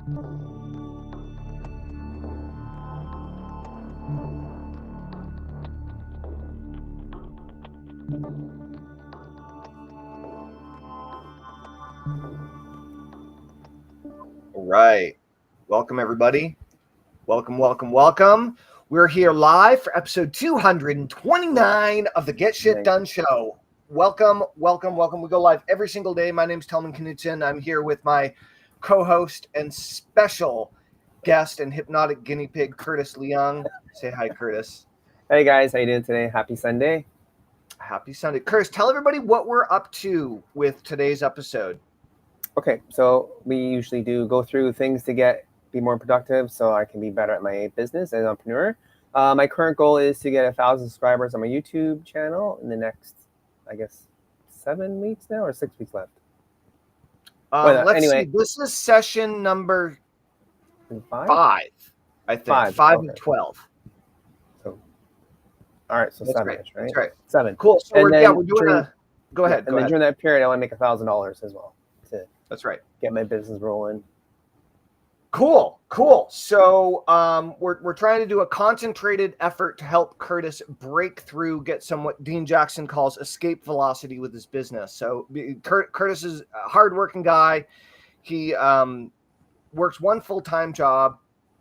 All right. Welcome, everybody. Welcome, welcome, welcome. We're here live for episode 229 of the Get Shit Done Show. Welcome, welcome, welcome. We go live every single day. My name's Tellman Curtis. I'm here with my co-host and special guest and hypnotic guinea pig, Curtis Leong. Say hi, Curtis. Hey, guys. How you doing today? Happy Sunday. Happy Sunday. Curtis, tell everybody what we're up to with today's episode. Okay, so we usually do go through things to be more productive so I can be better at my business as an entrepreneur. My current goal is to get 1,000 subscribers on my YouTube channel in the next, I guess, 7 weeks now or 6 weeks left. Let's see. This is session number 5, I think. 5 okay. and 12. So, all right, so 7, right? That's right. 7. Cool. So we're doing Go ahead. And then during that period, I want to make $1,000 as well. That's right. Get my business rolling. Cool. So we're trying to do a concentrated effort to help Curtis break through, get what Dean Jackson calls escape velocity with his business. So Curtis is a hardworking guy. He works one full-time job,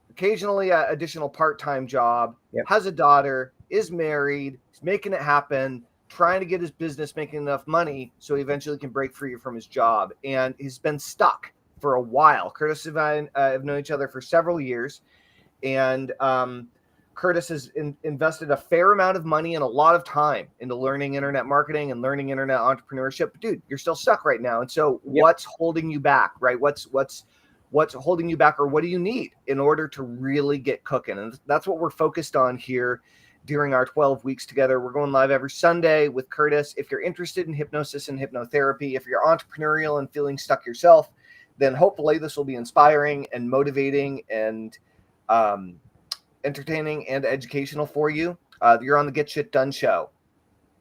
occasionally an additional part-time job, has a daughter, is married, is making it happen, trying to get his business making enough money so he eventually can break free from his job. And he's been stuck for a while. Curtis and I have known each other for several years. And Curtis has invested a fair amount of money and a lot of time into learning internet marketing and learning internet entrepreneurship. But dude, you're still stuck right now. And so what's holding you back, right? What's holding you back, or what do you need in order to really get cooking? And that's what we're focused on here during our 12 weeks together. We're going live every Sunday with Curtis. If you're interested in hypnosis and hypnotherapy, if you're entrepreneurial and feeling stuck yourself, then hopefully this will be inspiring and motivating and entertaining and educational for you. You're on the Get Shit Done show,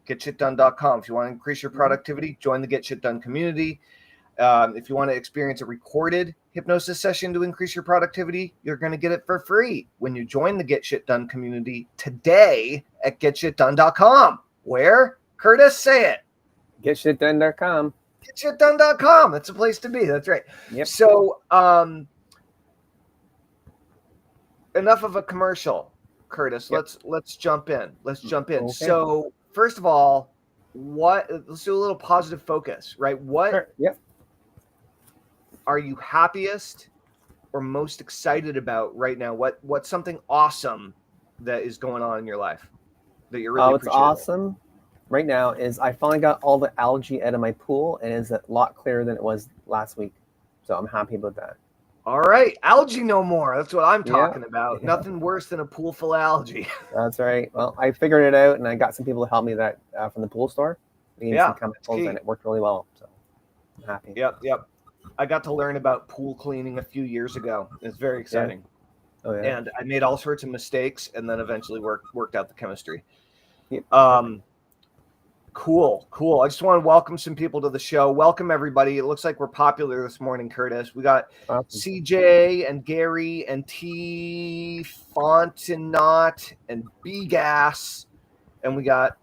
getshitdone.com. If you want to increase your productivity, join the Get Shit Done community. If you want to experience a recorded hypnosis session to increase your productivity, you're going to get it for free when you join the Get Shit Done community today at getshitdone.com. Where? Curtis, say it. Getshitdone.com. Getshitdone.com. That's a place to be. That's right. Yep. So, enough of a commercial, Curtis. Yep. Let's jump in. Okay. So, first of all, let's do a little positive focus, right? What are you happiest or most excited about right now? What's something awesome that is going on in your life that you're really what's awesome right now is I finally got all the algae out of my pool, and it's a lot clearer than it was last week. So I'm happy about that. All right. Algae no more. That's what I'm talking about. Nothing worse than a pool full of algae. That's right. Well, I figured it out, and I got some people to help me that from the pool store. Some chemicals, and it worked really well. So I'm happy. Yep. I got to learn about pool cleaning a few years ago. It's very exciting. Oh, yeah. And I made all sorts of mistakes and then eventually worked out the chemistry. Yep. Cool. I just want to welcome some people to the show. Welcome, everybody. It looks like we're popular this morning, Curtis. We got CJ and Gary and T Fontenot and B Gas. And we got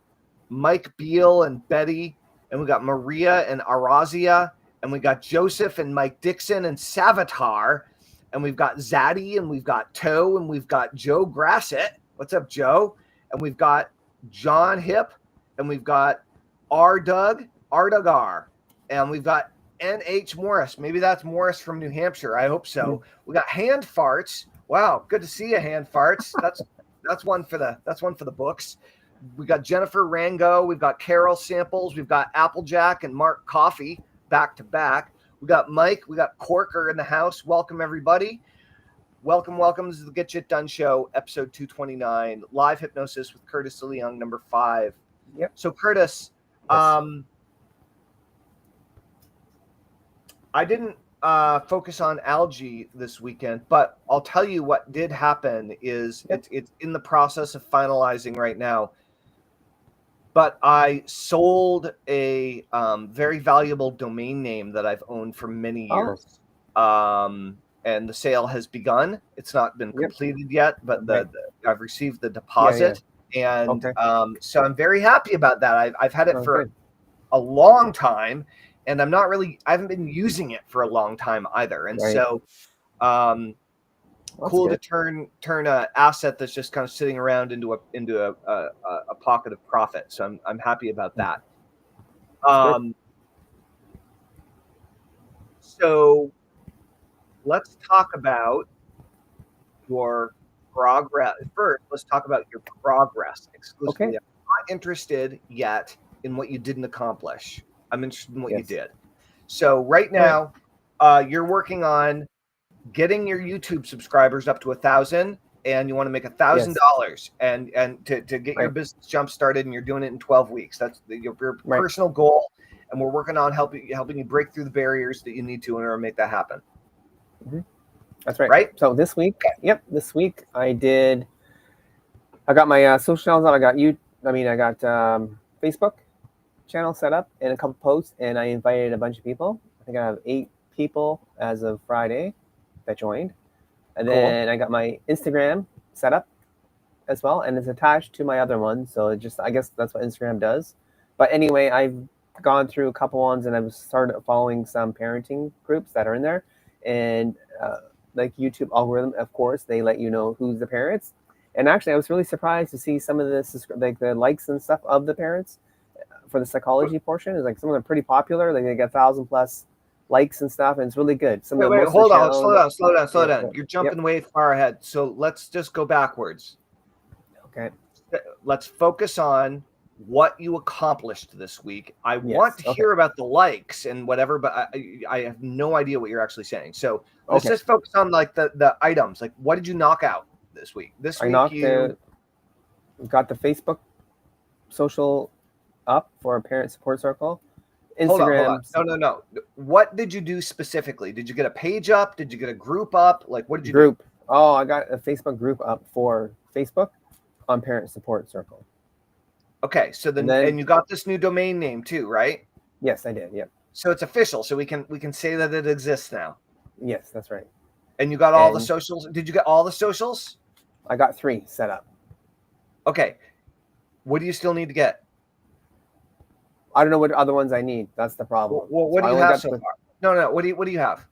Mike Beal and Betty. And we got Maria and Arazia. And we got Joseph and Mike Dixon and Savitar. And we've got Zaddy, and we've got Toe, and we've got Joe Grassett. What's up, Joe? And we've got John Hip, and we've got Ardugar, and we've got NH Morris. Maybe that's Morris from New Hampshire. I hope so. We got Hand Farts. Wow, good to see you, Hand Farts. That's one for the books. We got Jennifer Rango. We've got Carol Samples. We've got Applejack and Mark Coffee back to back. We got Mike. We got Corker in the house. Welcome, everybody. Welcome. This is the Get Shit Done Show, episode 229, live hypnosis with Curtis Leong, number 5. Yep. So, Curtis, I didn't focus on algae this weekend, but I'll tell you what did happen is it's in the process of finalizing right now. But I sold a very valuable domain name that I've owned for many years. and the sale has begun. It's not been completed yet, but I've received the deposit, and so I'm very happy about that. I've had it for a long time, and I haven't been using it for a long time either, and so cool to turn an asset that's just kind of sitting around into a pocket of profit. So I'm happy about that. So let's talk about your progress. First, let's talk about your progress exclusively. I'm not interested yet in what you didn't accomplish. I'm interested in what you did. So right now, you're working on getting your YouTube subscribers up to 1,000, and you want to make $1,000 and to get your business jump started, and you're doing it in 12 weeks. That's your personal goal, and we're working on helping you break through the barriers that you need to in order to make that happen. That's right. So this week, this week I got my social channels out. I got Facebook channel set up and a couple posts, and I invited a bunch of people. I think I have 8 people as of Friday that joined, and then I got my Instagram set up as well, and it's attached to my other one. So I guess that's what Instagram does. But anyway, I've gone through a couple ones, and I've started following some parenting groups that are in there, and like YouTube algorithm, of course, they let you know who's the parents. And actually, I was really surprised to see some of this, like the likes and stuff of the parents for the psychology portion. Is like some of them are pretty popular. Like they get 1,000+ likes and stuff, and it's really good. Hold on, slow down. You're jumping way far ahead. So let's just go backwards. Okay. Let's focus on what you accomplished this week. I want to hear about the likes and whatever, but I have no idea what you're actually saying. So let's just focus on like the items. Like, what did you knock out this week? Got the Facebook social up for a parent support circle. Instagram. Hold on. No. What did you do specifically? Did you get a page up? Did you get a group up? Like, what did you do? Oh, I got a Facebook group up for Facebook on parent support circle. Okay, so and you got this new domain name too, right? Yes, I did. Yep. So it's official. So we can say that it exists now. Yes, that's right. And you got all the socials. Did you get all the socials? I got 3 set up. Okay. What do you still need to get? I don't know what other ones I need. That's the problem. Well, what do you have so far? No. What do you have?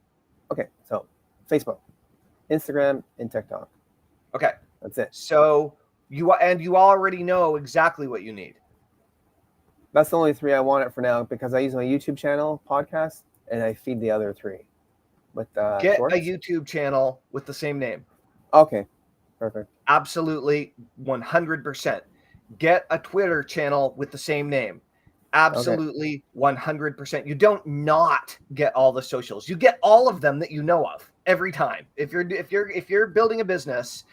Okay, so Facebook, Instagram, and TikTok. Okay, that's it. So you already know exactly what you need. That's the only 3 I want it for now, because I use my YouTube channel, podcast, and I feed the other 3 with get shorts. A YouTube channel with the same name. Okay, perfect. Absolutely, 100%. Get a Twitter channel with the same name. Absolutely, 100%. You don't not get all the socials. You get all of them that you know of every time. If you're building a business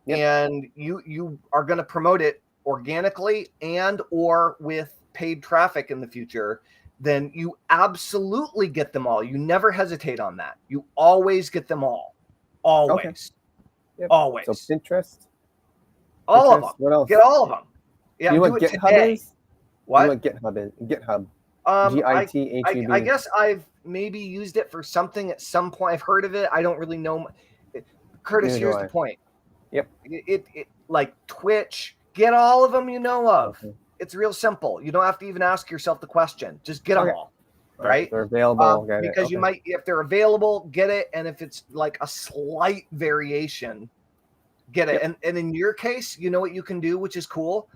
and you are going to promote it organically and or with paid traffic in the future, then you absolutely get them all. You never hesitate on that. You always get them all. Always. Okay. Always. So Pinterest. All of them. What else? Get all of them. Yeah, you want GitHub is? What? You know what GitHub is? GitHub. GITHUB. I guess I've maybe used it for something at some point. I've heard of it. I don't really know. Curtis, here's the point. Yep. It like Twitch. Get all of them you know of. Okay. It's real simple. You don't have to even ask yourself the question. Just get them all. Right? They're available. Because you might, if they're available, get it. And if it's like a slight variation, get it. And in your case, you know what you can do, which is cool,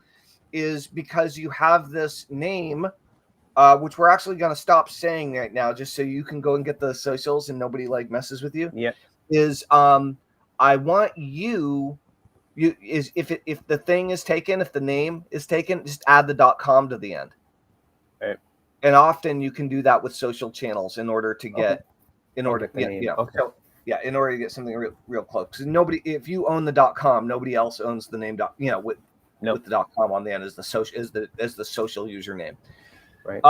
is because you have this name, which we're actually going to stop saying right now, just so you can go and get the socials and nobody like messes with you. Yeah. Is I want if the thing is taken, if the name is taken, just add the .com to the end. Right. And often you can do that with social channels in order to get, in order to get something real close. Because if you own the .com, nobody else owns the name with the .com on the end as the social username. Right.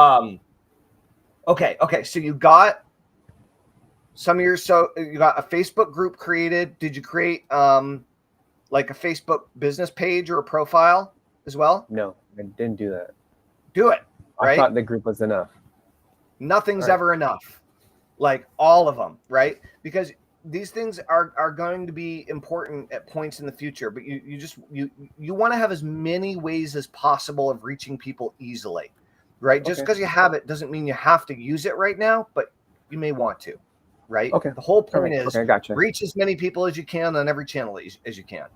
Okay. So you got you got a Facebook group created. Did you create like a Facebook business page or a profile as well? No, I didn't do that. Do it. Right? I thought the group was enough. Nothing's ever enough. Like all of them, right? Because these things are going to be important at points in the future, but you want to have as many ways as possible of reaching people easily, right? Just Okay. because you have it doesn't mean you have to use it right now, but you may want to, right? Okay. The whole All point right. is Okay, gotcha. reach as many people as you can on every channel as you can,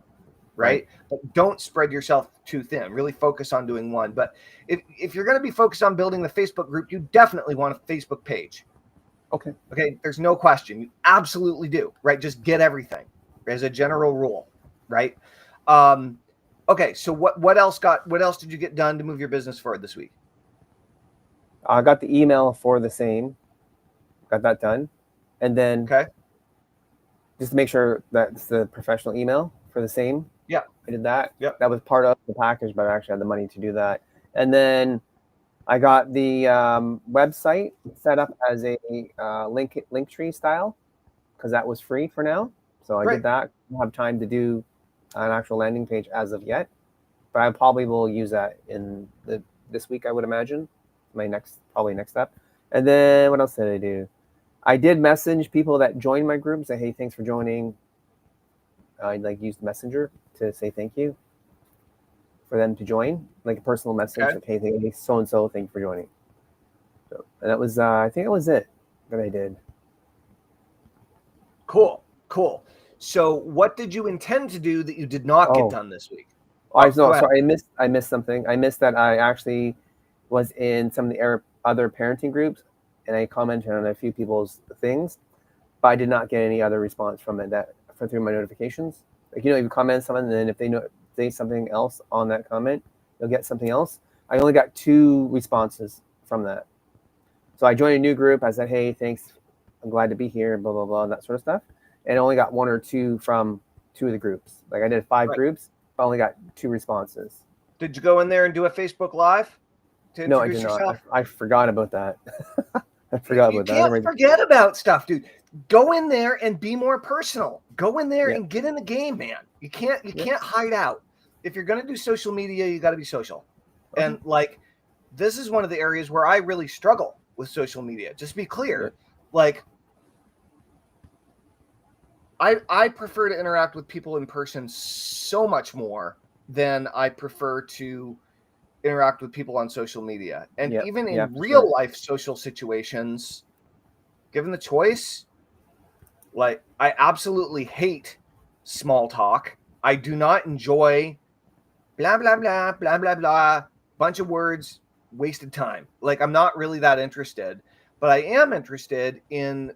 Right. right? But don't spread yourself too thin. Really focus on doing one. But if you're going to be focused on building the Facebook group, you definitely want a Facebook page. Okay. Okay, there's no question. You absolutely do, right? Just get everything as a general rule, right? Okay, so what else did you get done to move your business forward this week? I got the email for the same. Got that done. And then Okay. just to make sure that's the professional email for the same. Yeah. I did that. Yep. That was part of the package, but I actually had the money to do that. And then I got the website set up as a link tree style because that was free for now. So I Great. did that. I don't have time to do an actual landing page as of yet, but I probably will use that in this week, I would imagine. My next step. And then what else did I do? I did message people that joined my group, say, hey, thanks for joining. I used Messenger to say thank you for them to join, like a personal message, Okay. like, hey, so-and-so, thank you for joining. So, and that was, I think that was it that I did. Cool. So what did you intend to do that you did not get done this week? Sorry, I missed something. I missed that I actually was in some of the other parenting groups, and I commented on a few people's things, but I did not get any other response from it through my notifications. Like, you comment something, and then if they say something else on that comment, you'll get something else. I only got 2 responses from that. So I joined a new group. I said, hey, thanks. I'm glad to be here, blah, blah, blah, that sort of stuff. And I only got 1 or 2 from 2 of the groups. Like I did 5 groups, but I only got 2 responses. Did you go in there and do a Facebook Live to No, I introduce did not. yourself? I forgot about that. I forgot about that. You can't forget about stuff, dude. Go in there and be more personal. Go in there and get in the game, man. You can't hide out. If you're going to do social media, you got to be social. Okay. And this is one of the areas where I really struggle with social media. Just to be clear, I prefer to interact with people in person so much more than I prefer to interact with people on social media. And even in real life social situations, given the choice, I absolutely hate small talk. I do not enjoy blah, blah, blah, blah, blah, blah, bunch of words, wasted time. I'm not really that interested, but I am interested in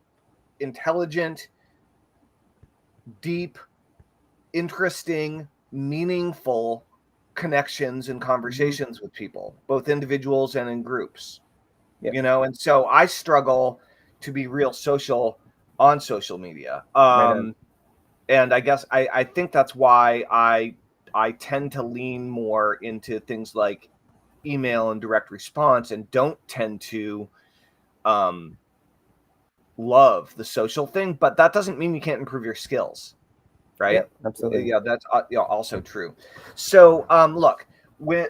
intelligent, deep, interesting, meaningful connections and conversations with people, both individuals and in groups. And so I struggle to be real social on social media. And I guess I think that's why I tend to lean more into things like email and direct response, and don't tend to love the social thing. But that doesn't mean you can't improve your skills, right? Yeah, absolutely. Yeah, that's also true. So look,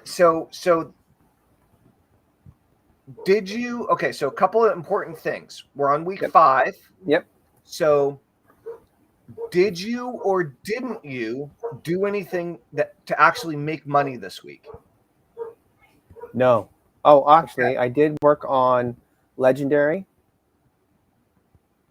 so did you? Okay, so a couple of important things. We're on week 5. Yep. So did you or didn't you do anything to actually make money this week? No. Oh, actually, I did work on Legendary.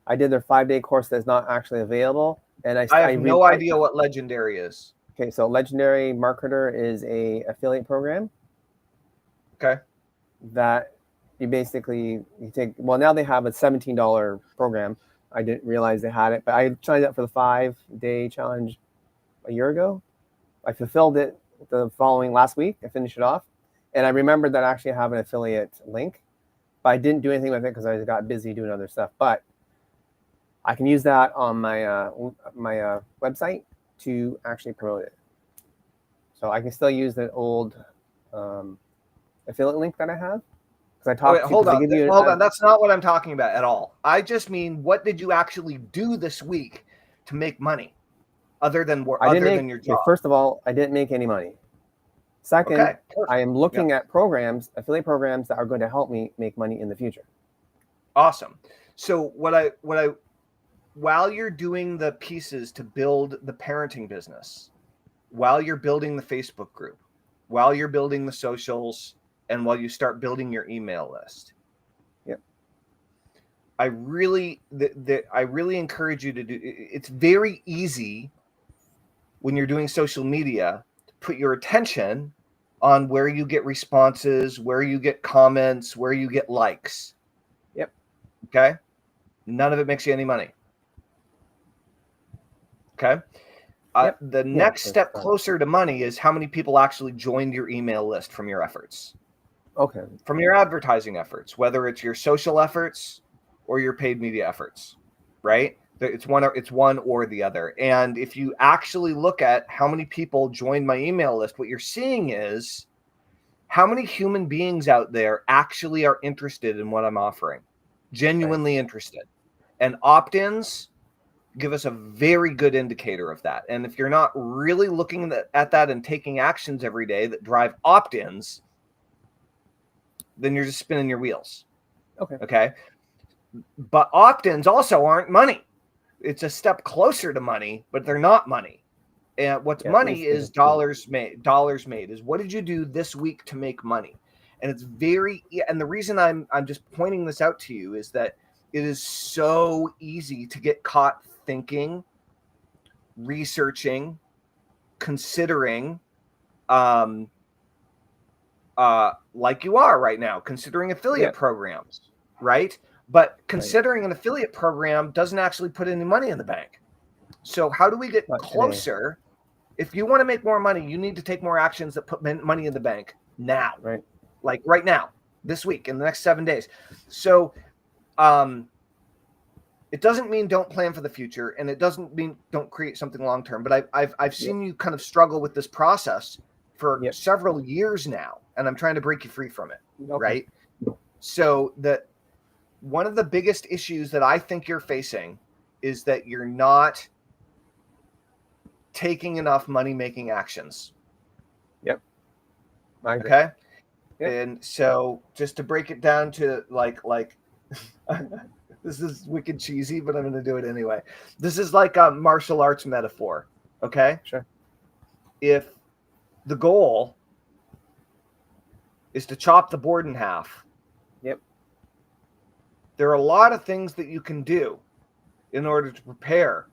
I did their 5-day course that's not actually available, and I have no idea what Legendary is. Okay, so Legendary Marketer is a affiliate program. Okay. That you take. Well, now they have a $17 program. I didn't realize they had it, but I signed up for the 5-day challenge a year ago. I fulfilled it last week. I finished it off, and I remembered that I actually have an affiliate link, but I didn't do anything with it because I got busy doing other stuff. But I can use that on my website to actually promote it. So I can still use the old affiliate link that I have. Hold on. That's not what I'm talking about at all. I just mean, what did you actually do this week to make money, other than your job? First of all, I didn't make any money. Second, I am looking at affiliate programs that are going to help me make money in the future. Awesome. So what while you're doing the pieces to build the parenting business, while you're building the Facebook group, while you're building the socials, and while you start building your email list, I really encourage you to do. It's very easy when you're doing social media to put your attention on where you get responses, where you get comments, where you get likes. Yep. Okay. None of it makes you any money. Okay. The next step closer to money is how many people actually joined your email list from your efforts. Okay. From your advertising efforts, whether it's your social efforts or your paid media efforts, right? It's one or the other. And if you actually look at how many people joined my email list, what you're seeing is how many human beings out there actually are interested in what I'm offering, genuinely interested. And opt-ins give us a very good indicator of that. And if you're not really looking at that and taking actions every day that drive opt-ins, then you're just spinning your wheels. Okay. But opt-ins also aren't money. It's a step closer to money, but they're not money. And what's money is dollars made. Dollars made is what did you do this week to make money? And it's and the reason I'm just pointing this out to you is that it is so easy to get caught thinking, researching, considering, like you are right now, considering affiliate programs, right? But considering an affiliate program doesn't actually put any money in the bank. So how do we get closer? If you want to make more money, you need to take more actions that put money in the bank now, right? Like right now, this week, in the next 7 days. So it doesn't mean don't plan for the future, and it doesn't mean don't create something long term. But I've seen you kind of struggle with this process for several years now, and I'm trying to break you free from it, right? So one of the biggest issues that I think you're facing is that you're not taking enough money-making actions. Yep. Okay. Yep. And so just to break it down to like this is wicked cheesy, but I'm going to do it anyway. This is like a martial arts metaphor. Okay. Sure. If the goal is to chop the board in half, there are a lot of things that you can do in order to prepare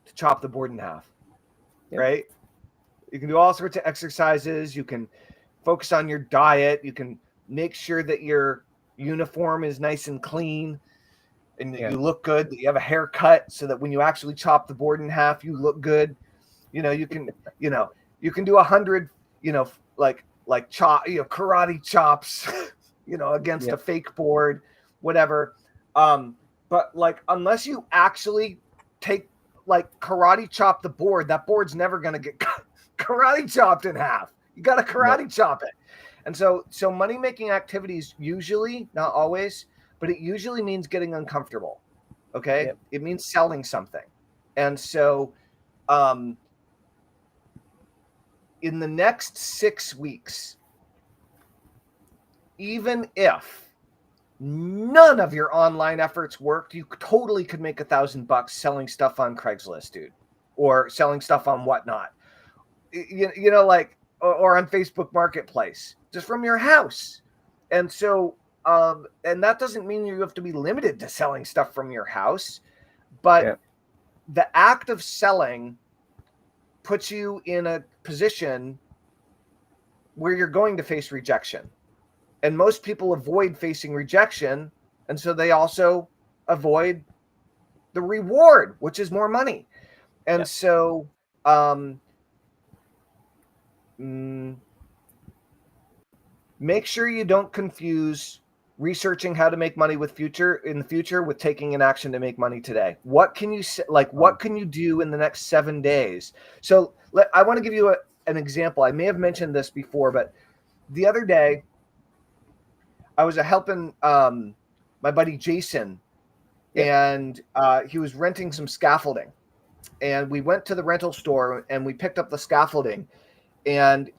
to chop the board in half, right? You can do all sorts of exercises. You can focus on your diet. You can make sure that your uniform is nice and clean and that you look good, that you have a haircut so that when you actually chop the board in half, you look good. You can do 100, like karate chops, against a fake board, whatever. But like, unless you actually karate chop the board, that board's never going to get karate chopped in half. You got to karate chop it. And so money-making activities usually, not always, but it usually means getting uncomfortable. Okay. It means selling something. And so, in the next 6 weeks, even if none of your online efforts worked, you totally could make $1,000 selling stuff on Craigslist, dude, or selling stuff on Whatnot, or on Facebook Marketplace, just from your house. And so, and that doesn't mean you have to be limited to selling stuff from your house, but the act of selling puts you in a position where you're going to face rejection. And most people avoid facing rejection, and so they also avoid the reward, which is more money. And so make sure you don't confuse researching how to make money in the future with taking an action to make money today. What can you what can you do in the next 7 days? So I want to give you an example. I may have mentioned this before, but the other day I was helping my buddy Jason, and he was renting some scaffolding, and we went to the rental store and we picked up the scaffolding, and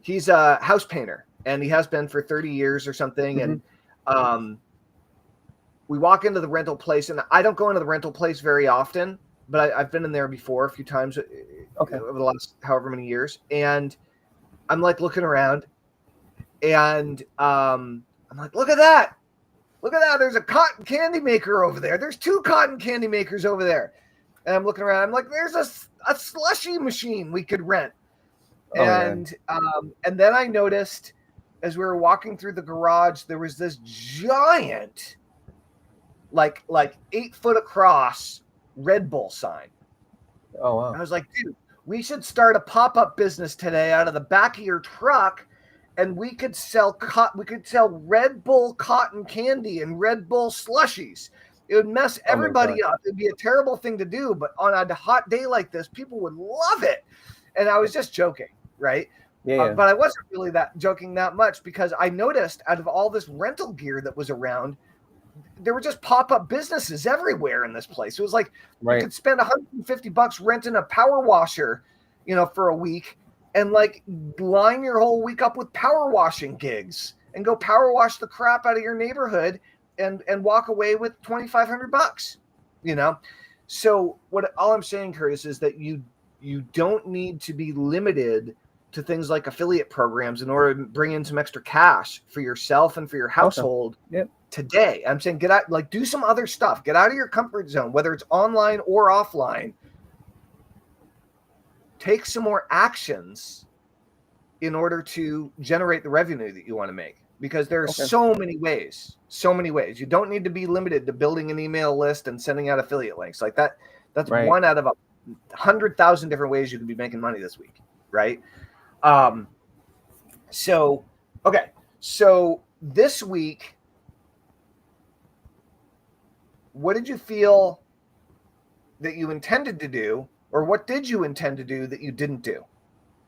he's a house painter, and he has been for 30 years or something. And we walk into the rental place, and I don't go into the rental place very often, but I've been in there before a few times over the last however many years. And I'm like looking around, and I'm like, look at that. Look at that. There's a cotton candy maker over there. There's 2 cotton candy makers over there. And I'm looking around. I'm like, there's a slushy machine we could rent. And then I noticed as we were walking through the garage, there was this giant, like 8 foot across Red Bull sign. Oh, wow. I was like, dude, we should start a pop-up business today out of the back of your truck, and we could sell Red Bull cotton candy and Red Bull slushies. It would mess everybody up. It'd be a terrible thing to do, but on a hot day like this, people would love it. And I was just joking, right? Yeah. But I wasn't really joking that much, because I noticed out of all this rental gear that was around, there were just pop-up businesses everywhere in this place. It was like you could spend $150 renting a power washer, for a week, and like line your whole week up with power washing gigs and go power wash the crap out of your neighborhood and walk away with $2,500, So all I'm saying, Curtis, is that you don't need to be limited to things like affiliate programs in order to bring in some extra cash for yourself and for your household. Today. I'm saying get out, do some other stuff. Get out of your comfort zone, whether it's online or offline. Take some more actions in order to generate the revenue that you want to make, because there are so many ways. You don't need to be limited to building an email list and sending out affiliate links like that. That's one out of 100,000 different ways you can be making money this week. Right. So this week, what did you feel that you intended to do, or what did you intend to do that you didn't do?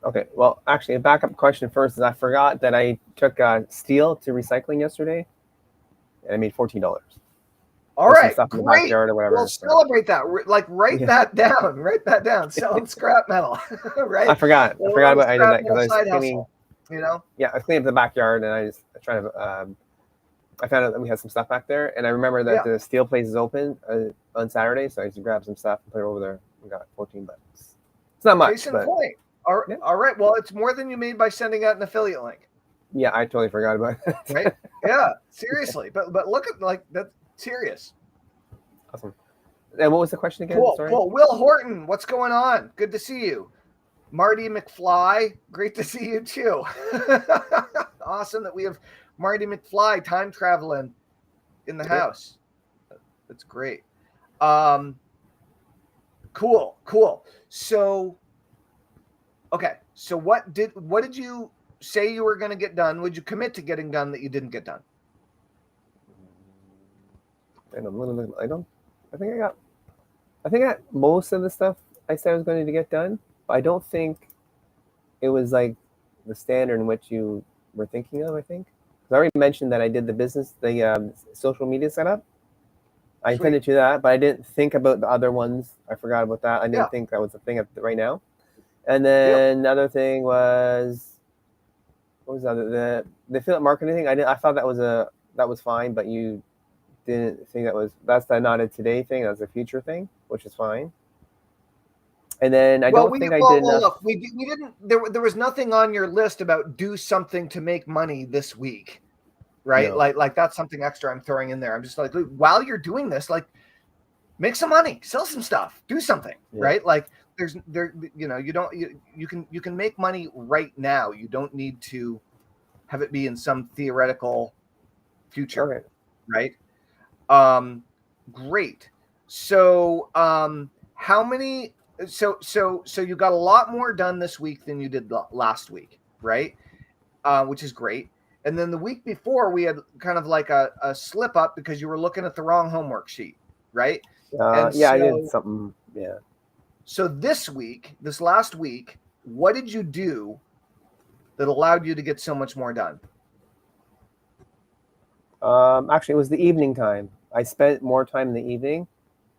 Okay, well, actually, a backup question first is I forgot that I took steel to recycling yesterday, and I made $14. All right, stuff in the backyard or whatever. We'll celebrate that. Write that down. Write that down. Selling scrap metal, right? I forgot about I did that because I was cleaning. Yeah, I cleaned up the backyard, and I tried to. I found out that we had some stuff back there, and I remember that the steel place is open on Saturday, so I just grabbed some stuff and put it over there. We got $14. It's not much. Case in point. All right. Well, it's more than you made by sending out an affiliate link. Yeah, I totally forgot about it. Right? Yeah, seriously. But look at that's serious. Awesome. And what was the question again? Cool. Sorry. Cool. Will Horton, what's going on? Good to see you. Marty McFly, great to see you too. Awesome that we have Marty McFly time traveling in the house. That's great. Cool. So, so what did you say you were going to get done? Would you commit to getting done that you didn't get done? I think I got most of the stuff I said I was going to get done, but I don't think it was like the standard in which you were thinking of. I think I already mentioned that I did the social media setup. I intended to do that, but I didn't think about the other ones. I forgot about that. I didn't think that was a thing right now. And then another thing was, what was the affiliate marketing thing? I thought that was fine, but you didn't think that's the not a today thing. That's a future thing, which is fine. And then I don't think I did enough. Look, we didn't. There was nothing on your list about do something to make money this week, right? No. Like that's something extra I'm throwing in there. I'm just like, look, while you're doing this, like, make some money, sell some stuff, do something, right? Like you can make money right now. You don't need to have it be in some theoretical future, right? Great. So, how many? So you got a lot more done this week than you did last week, right? Which is great. And then the week before, we had kind of like a slip up because you were looking at the wrong homework sheet, right? I did something. Yeah. So this last week, what did you do that allowed you to get so much more done? Actually, it was the evening time. I spent more time in the evening.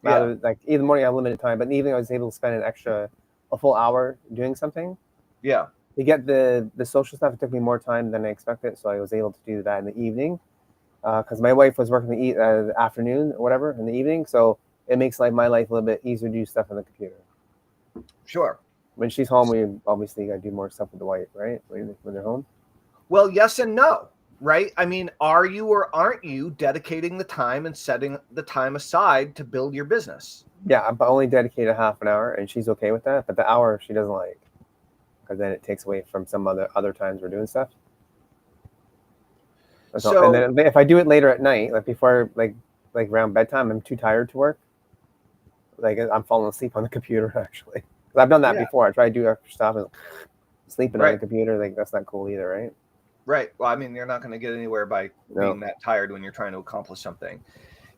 Like in the morning, I have limited time, but in the evening, I was able to spend a full hour doing something. Yeah. To get the social stuff, it took me more time than I expected, so I was able to do that in the evening. because my wife was working the afternoon or whatever in the evening, so it makes my life a little bit easier to do stuff on the computer. Sure. When she's home, we obviously got to do more stuff with the wife, right? When they're home. Well, yes and no, right? I mean, are you or aren't you dedicating the time and setting the time aside to build your business? Yeah, I'm only dedicated half an hour, and she's okay with that. But the hour she doesn't like, because then it takes away from some other times we're doing stuff. That's all. And then if I do it later at night, like before, like around bedtime, I'm too tired to work. Like I'm falling asleep on the computer actually. Because I've done that before. I try to do extra stuff and sleeping on the computer. Like that's not cool either, right? Right. Well, I mean, you're not going to get anywhere by being that tired when you're trying to accomplish something.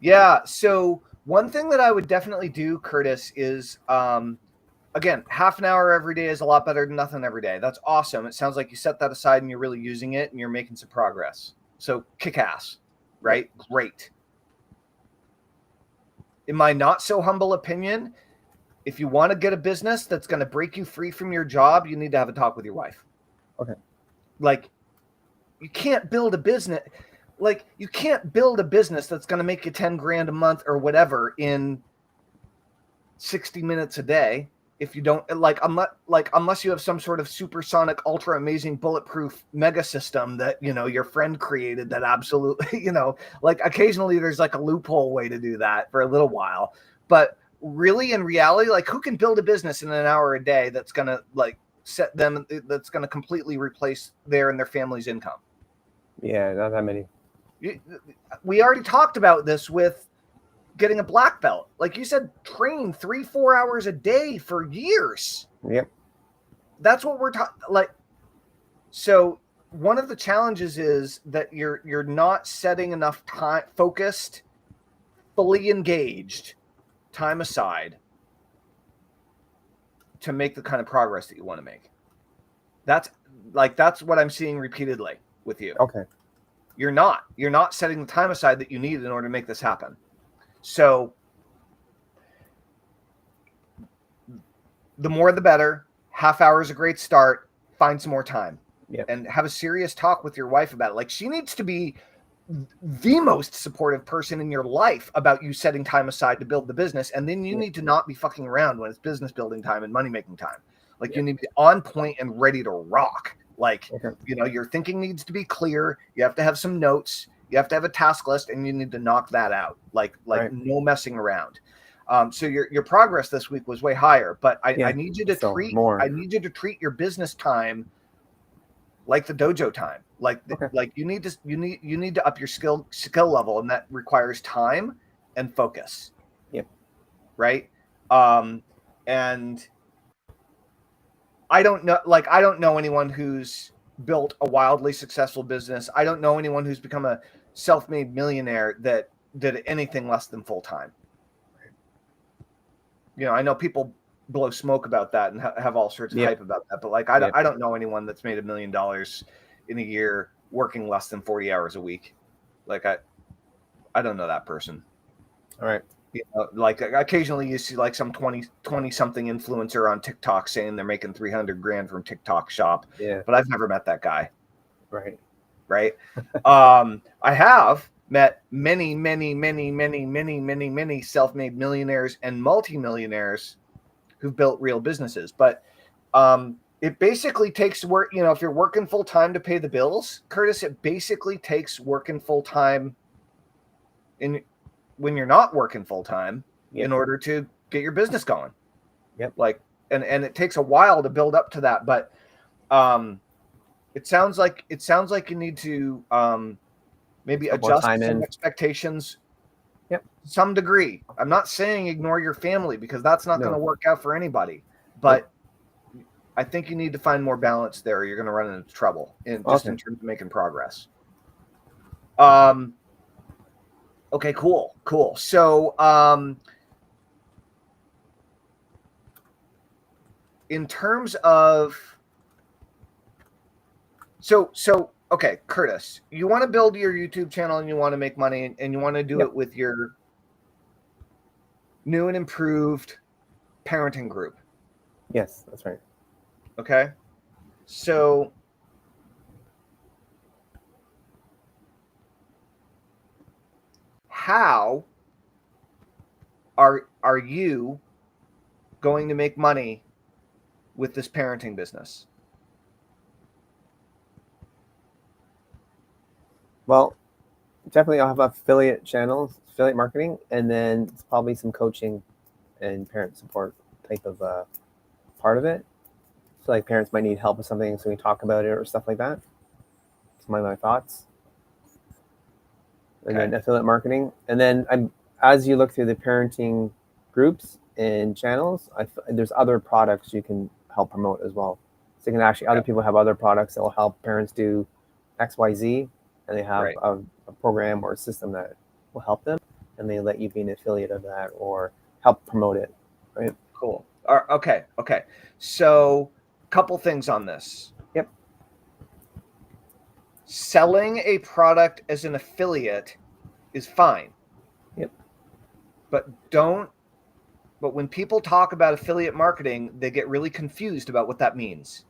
Yeah. So one thing that I would definitely do, Curtis, is again, half an hour every day is a lot better than nothing every day. That's awesome. It sounds like you set that aside and you're really using it and you're making some progress. So kick ass, right? Yeah. Great. In my not so humble opinion, if you want to get a business that's going to break you free from your job, you need to have a talk with your wife. Okay. Like, you can't build a business. Like, you can't build a business that's going to make you 10 grand a month or whatever in 60 minutes a day. If you don't unless you have some sort of supersonic, ultra amazing, bulletproof mega system that, your friend created that absolutely, like occasionally there's like a loophole way to do that for a little while. But really, in reality, like who can build a business in an hour a day that's going to that's going to completely replace their and their family's income? Yeah, not that many. We already talked about this with getting a black belt. Like you said, train 3-4 hours a day for years. Yep. That's what we're talking like. So one of the challenges is that you're not setting enough time, focused, fully engaged time aside to make the kind of progress that you want to make. That's what I'm seeing repeatedly with you. Okay. You're not setting the time aside that you need in order to make this happen. So the more the better. Half hour is a great start. Find some more time. Yep. And have a serious talk with your wife about it. Like, she needs to be the most supportive person in your life about you setting time aside to build the business. And then you need to not be fucking around when it's business building time and money making time. Like, you need to be on point and ready to rock. Like, your thinking needs to be clear. You have to have some notes. You have to have a task list, and you need to knock that out. Like no messing around. So your progress this week was way higher, but I need you to treat your business time like the dojo time. Like you need to up your skill level, and that requires time and focus. Yep. Right. And I don't know anyone who's built a wildly successful business. I don't know anyone who's become a self-made millionaire that did anything less than full time. I know people blow smoke about that and have all sorts of hype about that, but I don't know anyone that's made $1 million in a year working less than 40 hours a week. Like I don't know that person. All right. Like occasionally you see like some 20 something influencer on TikTok saying they're making 300 grand from TikTok shop. Yeah. But I've never met that guy. Right. Right. I have met many self-made millionaires and multimillionaires who've built real businesses. But it basically takes work. If you're working full time to pay the bills, Curtis, it basically takes working full time when you're not working full time in order to get your business going. Yep. Like, and it takes a while to build up to that, but it sounds like you need to maybe adjust some expectations. Yep. To some degree. I'm not saying ignore your family, because that's not going to work out for anybody, but I think you need to find more balance there, or you're going to run into trouble in terms of making progress. Okay, cool. So, in terms of, okay, Curtis, you want to build your YouTube channel and you want to make money, and you want to do it with your new and improved parenting group. Yes, that's right. Okay. So how are you going to make money with this parenting business? Well, definitely I'll have affiliate channels, affiliate marketing, and then probably some coaching and parent support type of part of it. So like parents might need help with something, so we talk about it or stuff like that. Some of my thoughts. And then affiliate marketing. And then as you look through the parenting groups and channels, there's other products you can help promote as well. So you can actually, other people have other products that will help parents do X, Y, Z, and they have a program or a system that will help them, and they let you be an affiliate of that or help promote it, right? Cool. Okay. So, couple things on this. Yep. Selling a product as an affiliate is fine. Yep. But when people talk about affiliate marketing, they get really confused about what that means.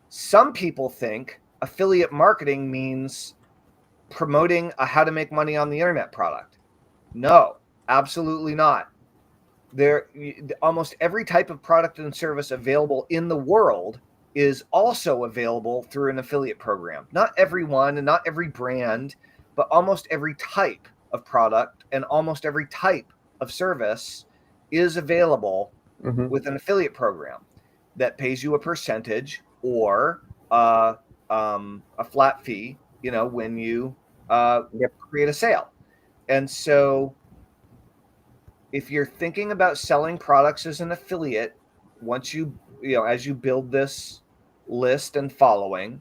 Some people think affiliate marketing means promoting a how to make money on the internet product. No, absolutely not. Almost every type of product and service available in the world is also available through an affiliate program. Not every one and not every brand, but almost every type of product and almost every type of service is available with an affiliate program that pays you a percentage or a flat fee, when you create a sale. And so if you're thinking about selling products as an affiliate, once as you build this list and following,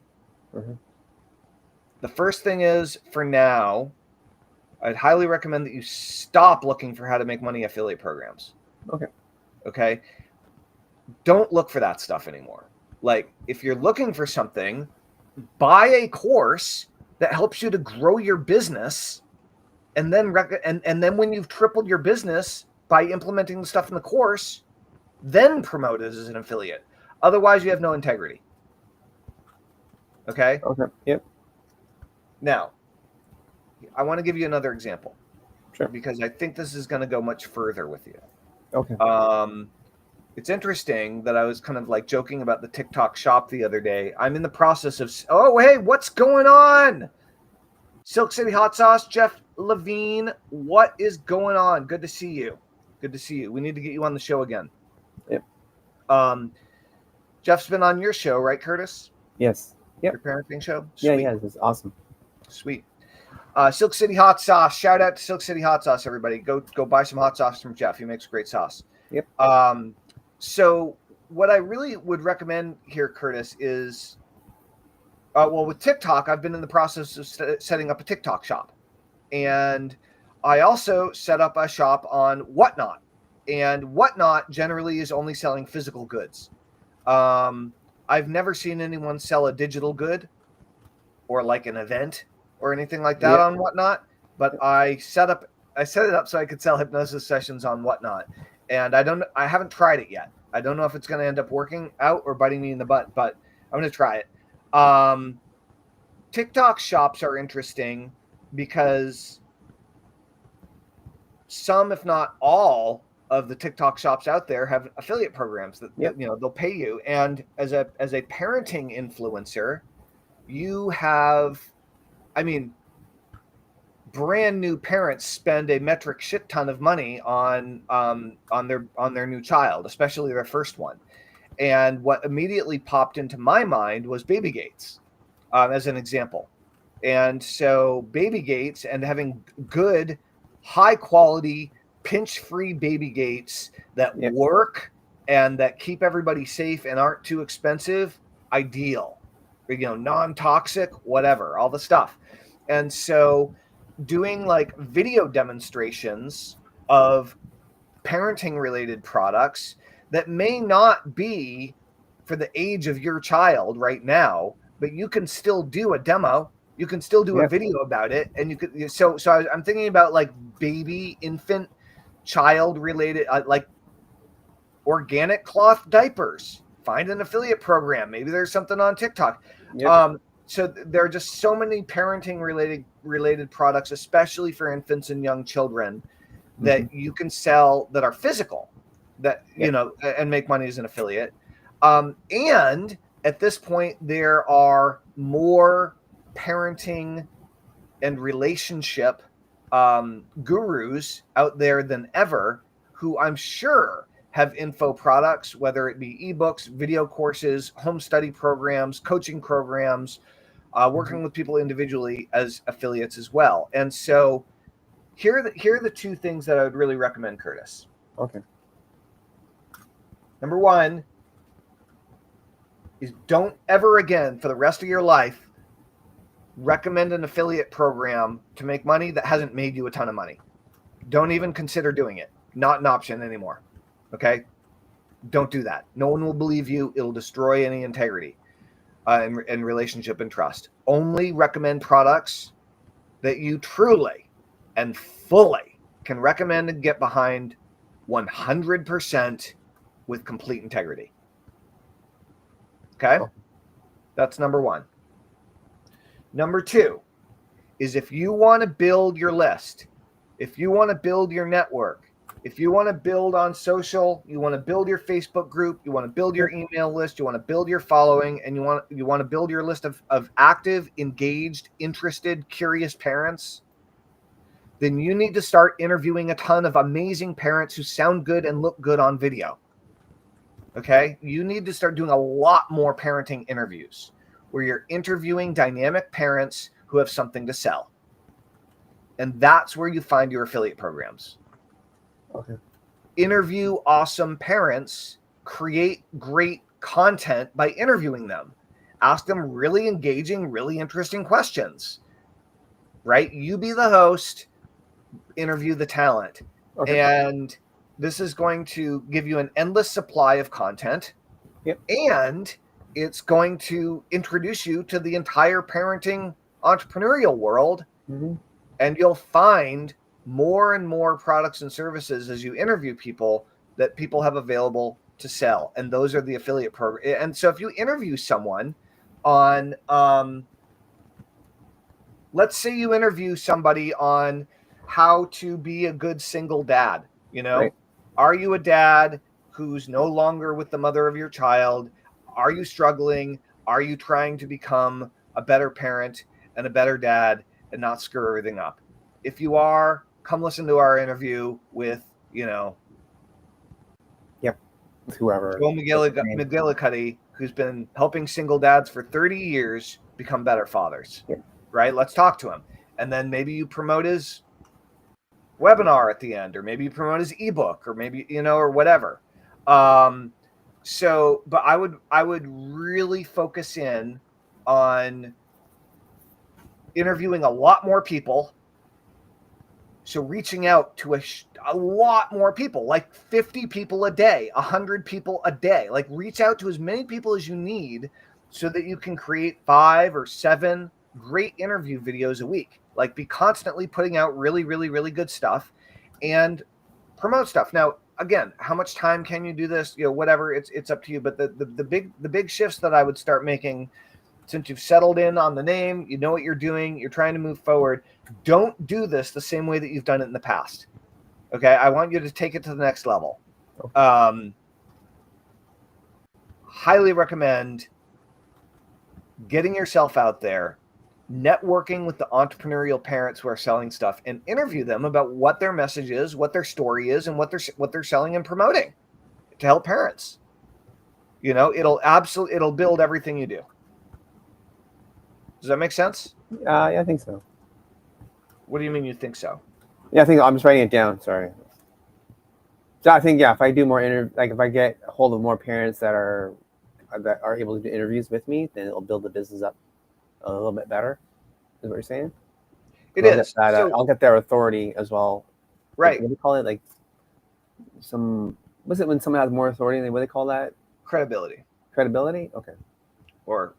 the first thing is, for now, I'd highly recommend that you stop looking for how to make money affiliate programs. Okay. Don't look for that stuff anymore. Like, if you're looking for something, buy a course that helps you to grow your business, and then and then when you've tripled your business by implementing the stuff in the course, then promote it as an affiliate. Otherwise, you have no integrity. Okay? Yep. Now, I want to give you another example. Sure. Because I think this is going to go much further with you. Okay. It's interesting that I was kind of like joking about the TikTok shop the other day. I'm in the process of, hey, what's going on? Silk City Hot Sauce, Jeff Levine, what is going on? Good to see you. We need to get you on the show again. Yep. Jeff's been on your show, right, Curtis? Yes. Yep. Your parenting show? Sweet. Yeah, it's awesome. Sweet. Silk City Hot Sauce. Shout out to Silk City Hot Sauce, everybody. Go buy some hot sauce from Jeff. He makes great sauce. Yep. So what I really would recommend here, Curtis, is, with TikTok, I've been in the process of setting up a TikTok shop. And I also set up a shop on Whatnot. And Whatnot generally is only selling physical goods. I've never seen anyone sell a digital good or like an event or anything like that on Whatnot. But I set it up so I could sell hypnosis sessions on Whatnot. And I haven't tried it yet. I don't know if it's going to end up working out or biting me in the butt, but I'm going to try it. TikTok shops are interesting because some, if not all, of the TikTok shops out there have affiliate programs that they'll pay you. And as a parenting influencer, you have, brand new parents spend a metric shit ton of money on their new child, especially their first one. And what immediately popped into my mind was baby gates, as an example. And so baby gates and having good, high quality, pinch-free baby gates that work and that keep everybody safe and aren't too expensive, ideal. Non-toxic, whatever, all the stuff. And so doing like video demonstrations of parenting related products that may not be for the age of your child right now, but you can still do a demo. You can still do a video about it. And you could, so I'm thinking about like baby, infant, child related, like organic cloth diapers. Find an affiliate program. Maybe there's something on TikTok. there are just so many parenting related products, especially for infants and young children, that you can sell that are physical, that you know, and make money as an affiliate. And at this point, there are more parenting and relationship gurus out there than ever, who I'm sure have info products, whether it be ebooks, video courses, home study programs, coaching programs, working with people individually as affiliates as well. And so here are the two things that I would really recommend, Curtis. Okay. Number one is, don't ever again for the rest of your life recommend an affiliate program to make money that hasn't made you a ton of money. Don't even consider doing it. Not an option anymore. Okay? Don't do that. No one will believe you. It'll destroy any integrity and relationship and trust. Only recommend products that you truly and fully can recommend and get behind 100% with complete integrity. Okay? That's number one. Number two is, if you want to build your list, if you want to build your network, if you want to build on social, you want to build your Facebook group, you want to build your email list, you want to build your following, and you want to build your list of active, engaged, interested, curious parents, then you need to start interviewing a ton of amazing parents who sound good and look good on video. Okay? You need to start doing a lot more parenting interviews where you're interviewing dynamic parents who have something to sell. And that's where you find your affiliate programs. Okay. Interview awesome parents, create great content by interviewing them. Ask them really engaging, really interesting questions. Right? You be the host, interview the talent. Okay. And this is going to give you an endless supply of content. Yep. And it's going to introduce you to the entire parenting entrepreneurial world. And you'll find more and more products and services as you interview people that people have available to sell. And those are the affiliate program. And so if you interview someone on, let's say you interview somebody on how to be a good single dad, you know, Right. Are you a dad who's no longer with the mother of your child? Are you struggling? Are you trying to become a better parent and a better dad and not screw everything up? If you are, come listen to our interview with, you know, Whoever. Joe McGillicuddy, who's been helping single dads for 30 years become better fathers. Yep. Right? Let's talk to him. And then maybe you promote his webinar at the end, or maybe you promote his ebook, or maybe, you know, or whatever. So, but I would really focus in on interviewing a lot more people. So reaching out to a lot more people, like 50 people a day, 100 people a day. Like, reach out to as many people as you need so that you can create 5 or 7 great interview videos a week. Like, be constantly putting out really, really, really good stuff and promote stuff. Now, again, how much time can you do this? You know, whatever, it's up to you. But the big shifts that I would start making, since you've settled in on the name, you know what you're doing, you're trying to move forward, don't do this the same way that you've done it in the past. Okay? I want you to take it to the next level. Highly recommend getting yourself out there, networking with the entrepreneurial parents who are selling stuff, and interview them about what their message is, what their story is, and what they're selling and promoting to help parents. You know, it'll build everything you do. Does that make sense? Yeah, I think so. What do you mean you think so? Yeah, I think I'm just writing it down. Sorry. So I think, yeah, if I do more if I get a hold of more parents that are able to do interviews with me, then it'll build the business up a little bit better. Is what you're saying? It is. I'll get their authority as well. Right. What do you call it? Like what's it when someone has more authority? What do they call that? Credibility. Credibility? Okay. Or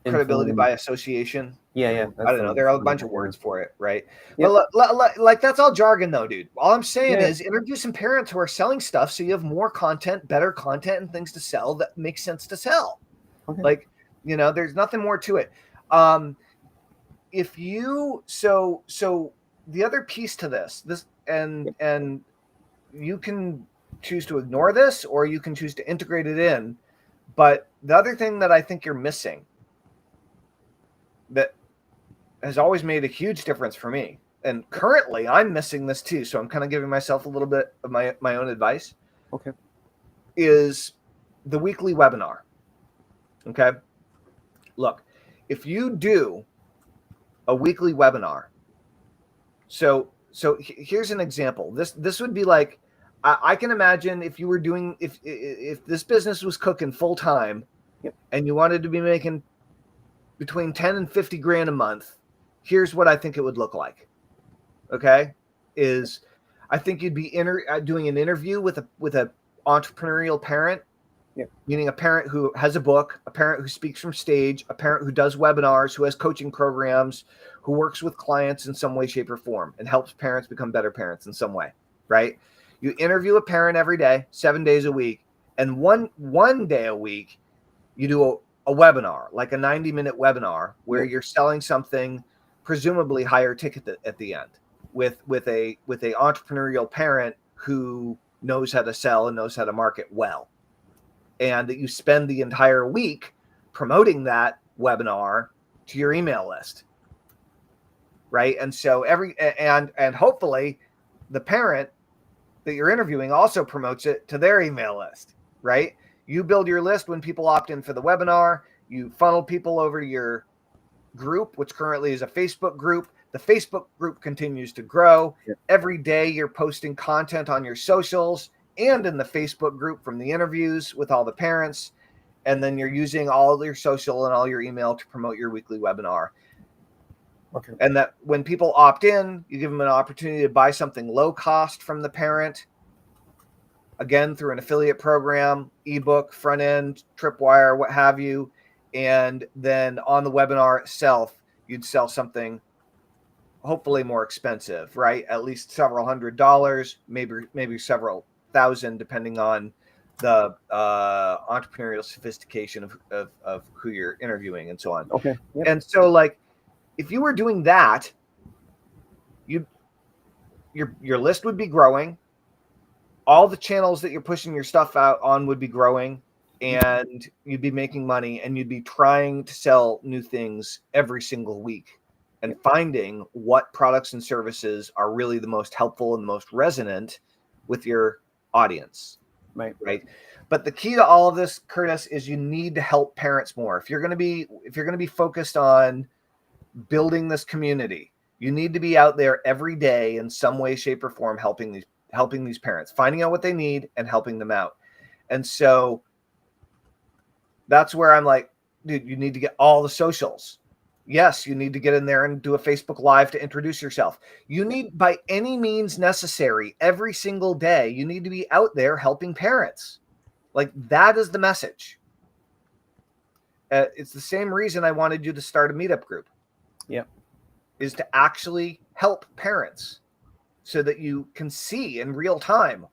credibility by association. Yeah. I don't know. There are a bunch of words for it, right? Yep. Well, like that's all jargon though, dude. All I'm saying is interview some parents who are selling stuff so you have more content, better content, and things to sell that make sense to sell. Okay. Like, There's nothing more to it. If you so the other piece to this and you can choose to ignore this or you can choose to integrate it in. But the other thing that I think you're missing that has always made a huge difference for me, and currently I'm missing this too, so I'm kind of giving myself a little bit of my own advice. Okay. Is the weekly webinar. Okay. Look, if you do a weekly webinar, so here's an example. This would be like, I can imagine if you were doing, if this business was cooking full time, yep, and you wanted to be making between 10 and 50 grand a month, here's what I think it would look like. Okay. I think you'd be doing an interview with a entrepreneurial parent, yep, meaning a parent who has a book, a parent who speaks from stage, a parent who does webinars, who has coaching programs, who works with clients in some way, shape, or form, and helps parents become better parents in some way, right? You interview a parent every day, 7 days a week, and one day a week, you do a webinar, like a 90-minute webinar where you're selling something, presumably higher ticket at the end, with a entrepreneurial parent who knows how to sell and knows how to market well, and that you spend the entire week promoting that webinar to your email list, right? And so and hopefully the parent that you're interviewing also promotes it to their email list, right? You build your list when people opt in for the webinar. You funnel people over to your group, which currently is a Facebook group. The Facebook group continues to grow. Yep. Every day you're posting content on your socials and in the Facebook group from the interviews with all the parents. And then you're using all of your social and all your email to promote your weekly webinar. Okay. And that when people opt in, you give them an opportunity to buy something low cost from the parent, again, through an affiliate program, ebook, front end, tripwire, what have you. And then on the webinar itself, you'd sell something hopefully more expensive, right? At least several $100s, maybe several thousand, depending on the entrepreneurial sophistication of who you're interviewing and so on. Okay. Yep. And so, like, if you were doing that, your list would be growing. All the channels that you're pushing your stuff out on would be growing, and you'd be making money, and you'd be trying to sell new things every single week and finding what products and services are really the most helpful and the most resonant with your audience. Right. But the key to all of this, Curtis, is you need to help parents more. If you're going to be focused on building this community, you need to be out there every day in some way, shape, or form helping these parents, finding out what they need and helping them out. And so that's where I'm like, dude, you need to get all the socials. Yes, you need to get in there and do a Facebook Live to introduce yourself. You need, by any means necessary, every single day, you need to be out there helping parents. Like, that is the message. It's the same reason I wanted you to start a meetup group. Yep. Is to actually help parents so that you can see in real time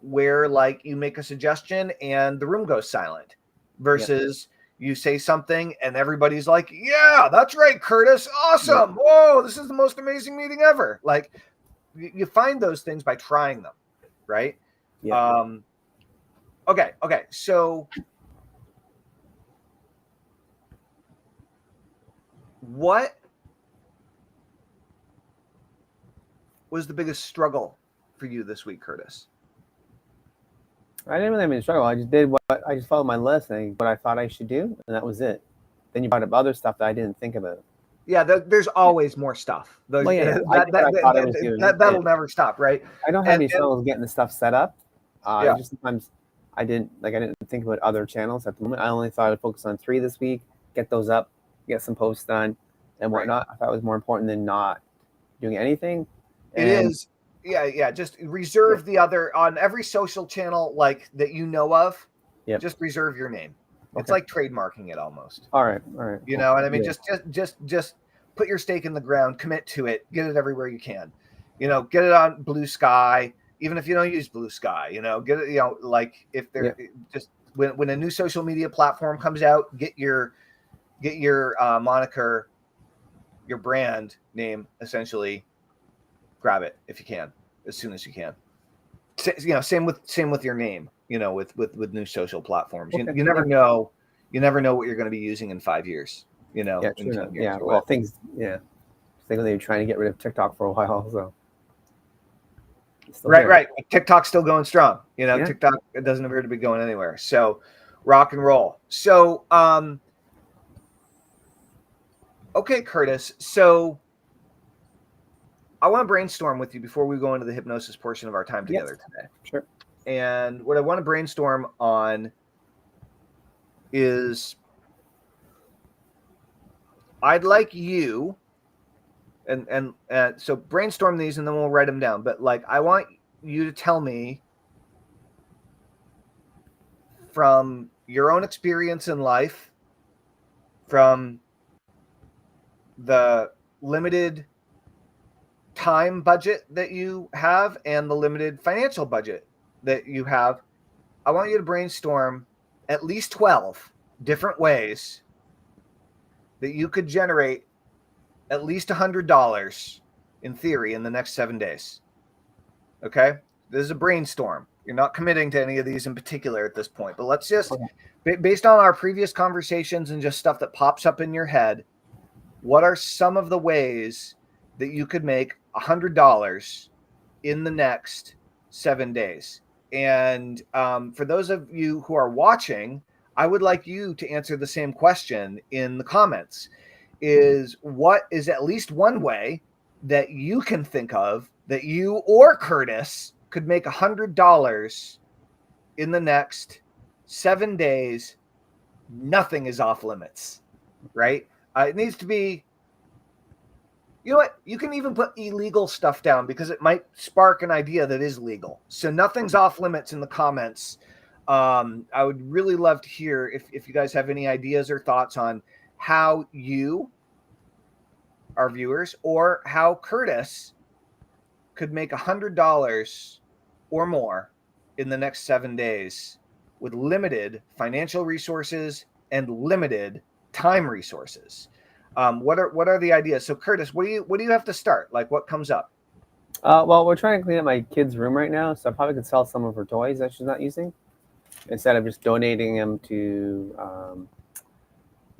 where, like, you make a suggestion and the room goes silent versus you say something and everybody's like, yeah, that's right, Curtis. Awesome. Yep. Whoa, this is the most amazing meeting ever. Like, you find those things by trying them. Right. Yep. Okay. So what was the biggest struggle for you this week, Curtis? I didn't really have any struggle. I just did I just followed my list and what I thought I should do, and that was it. Then you brought up other stuff that I didn't think about. Yeah, there's always more stuff. That'll never stop, right? I don't have any struggles getting the stuff set up. Just sometimes I didn't think about other channels at the moment. I only thought I'd focus on 3 this week, get those up, get some posts done, and whatnot. Right. I thought it was more important than not doing anything. It is. Yeah. Just reserve the other on every social channel, like, that you know of. Yep. Just reserve your name. Okay. It's like trademarking it almost. All right. You know what I mean? Yeah. Just put your stake in the ground, commit to it, get it everywhere you can. Get it on Blue Sky, even if you don't use Blue Sky. Get it. Like, if they're just when a new social media platform comes out, get your get your moniker, your brand name, essentially, grab it if you can, as soon as you can. Same with your name. With new social platforms, Okay. you never know. You never know what you're going to be using in 5 years. In Yeah, 10 true. years. Yeah. Well, things. Yeah. I think they were trying to get rid of TikTok for a while, so. Right. TikTok's still going strong. Yeah. TikTok, it doesn't appear to be going anywhere. So, rock and roll. So, okay, Curtis. So, I want to brainstorm with you before we go into the hypnosis portion of our time together today. Sure. And what I want to brainstorm on is, I'd like you, and so brainstorm these and then we'll write them down. But like, I want you to tell me from your own experience in life, from the limited time budget that you have and the limited financial budget that you have, I want you to brainstorm at least 12 different ways that you could generate at least $100 in theory in the next 7 days. Okay? This is a brainstorm. You're not committing to any of these in particular at this point, but let's just, based on our previous conversations and just stuff that pops up in your head, what are some of the ways that you could make $100 in the next 7 days? And for those of you who are watching, I would like you to answer the same question in the comments. What is at least one way that you can think of that you or Curtis could make $100 in the next 7 days? Nothing is off limits, right? It needs to be, you know what? You can even put illegal stuff down because it might spark an idea that is legal. So nothing's off limits in the comments. I would really love to hear if you guys have any ideas or thoughts on how you, our viewers, or how Curtis could make $100 or more in the next 7 days with limited financial resources and limited time resources. What are the ideas? So Curtis, what do you have to start? Like, what comes up? Well, we're trying to clean up my kid's room right now, so I probably could sell some of her toys that she's not using instead of just donating them to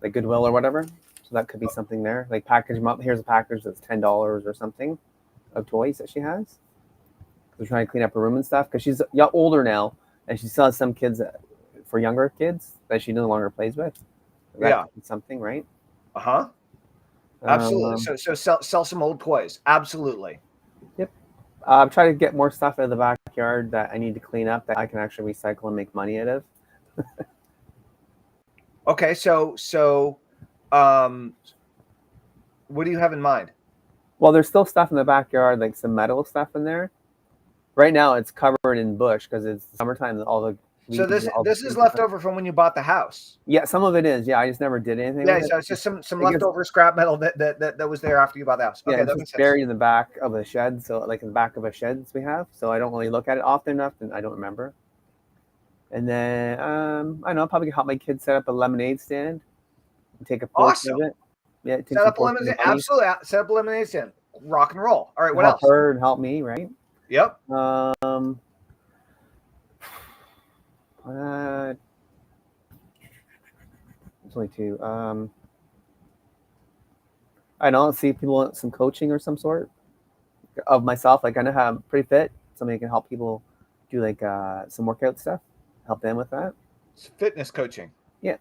like Goodwill or whatever. So that could be something there. Like package them up. Here's a package that's $10 or something of toys that she has. We're trying to clean up her room and stuff because she's older now, and she still has some kids for younger kids that she no longer plays with. That could be something, right? Absolutely. So sell some old toys. Absolutely. Yep. I'm trying to get more stuff out of the backyard that I need to clean up that I can actually recycle and make money out of. Okay, so what do you have in mind? Well, there's still stuff in the backyard, like some metal stuff in there. Right now, it's covered in bush because it's summertime. All the so this is left over from when you bought the house. Yeah, some of it is. Yeah, I just never did anything. Yeah, so it's just some leftover scrap metal that was there after you bought the house. Okay, yeah, it's buried in the back of a shed. So like in the back of a sheds we have. So I don't really look at it often enough, and I don't remember. And then I don't know. I'll probably help my kids set up a lemonade stand and take a portion of it. Yeah, set up a lemonade stand. Absolutely, set up a lemonade stand. Rock and roll. All right, what else? Help her and help me, right? Yep. It's only two. I don't see people want some coaching or some sort of myself. Like I know how I'm pretty fit. Somebody can help people do like some workout stuff. Help them with that. It's fitness coaching. Yeah.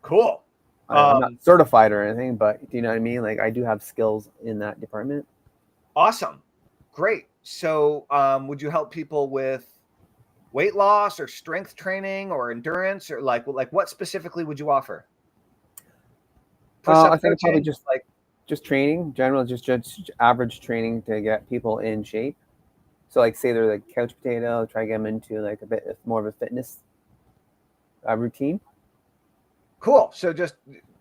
Cool. I'm not certified or anything, but do you know what I mean? Like I do have skills in that department. Awesome. Great. So would you help people with weight loss or strength training or endurance or like what specifically would you offer? I think probably just training, general, just average training to get people in shape. So like say they're like couch potato, try to get them into like a bit more of a fitness routine. Cool. So just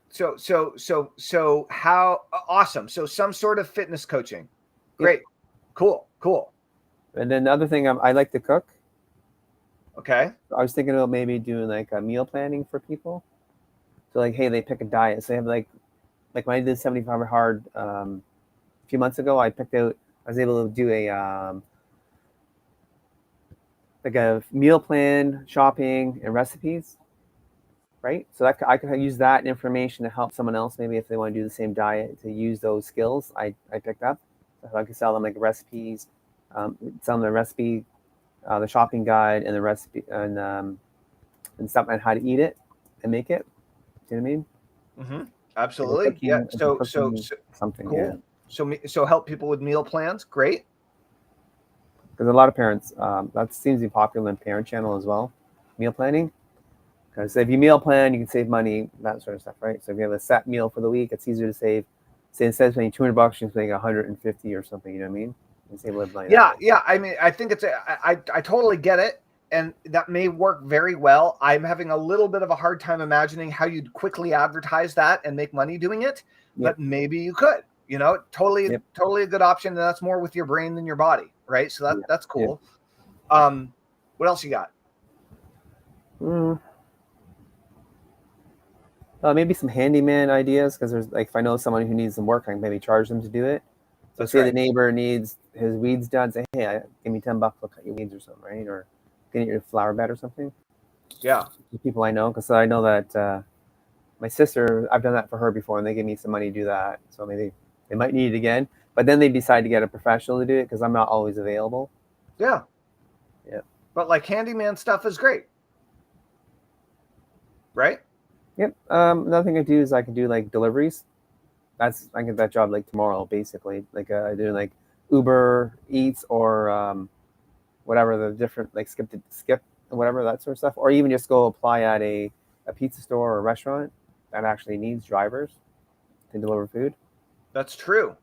so how awesome. So some sort of fitness coaching. Great. Yeah. Cool. And then the other thing, I like to cook. Okay. I was thinking about maybe doing like a meal planning for people. So like, hey, they pick a diet. So they have like when I did 75 hard a few months ago, I was able to do a meal plan, shopping, and recipes, right? So I could use that information to help someone else, maybe if they want to do the same diet, to use those skills I picked up. So I could sell them like recipes, sell them the recipe, the shopping guide, and the recipe, and stuff, and how to eat it and make it. Do you know what I mean? Mm-hmm. Absolutely. Yeah. So something. Cool. Yeah. So help people with meal plans. Great. Because a lot of parents, that seems to be popular in parent channel as well, meal planning. Because if you meal plan, you can save money, that sort of stuff, right? So if you have a set meal for the week, it's easier to save. Say instead of spending $200, you're spending 150 or something. You know what I mean? You save a little money. Yeah. I mean, I think I totally get it, and that may work very well. I'm having a little bit of a hard time imagining how you'd quickly advertise that and make money doing it, but maybe you could. You know, totally a good option, and that's more with your brain than your body, right? So that's cool. What else you got? Maybe some handyman ideas, because there's like, if I know someone who needs some work, I can maybe charge them to do it. So That's say right. the neighbor needs his weeds done, say, hey, give me $10, I'll cut your weeds or something, right? Or get your flower bed or something. Yeah. The people I know, because I know that my sister, I've done that for her before, and they give me some money to do that. So maybe they might need it again, but then they decide to get a professional to do it, because I'm not always available. Yeah. Yeah. But like handyman stuff is great, right? Yep. Another thing I do is I can do like deliveries. I get that job like tomorrow, basically. Like I do like Uber Eats, or whatever the different, like skip whatever, that sort of stuff, or even just go apply at a pizza store or a restaurant that actually needs drivers to deliver food. That's true.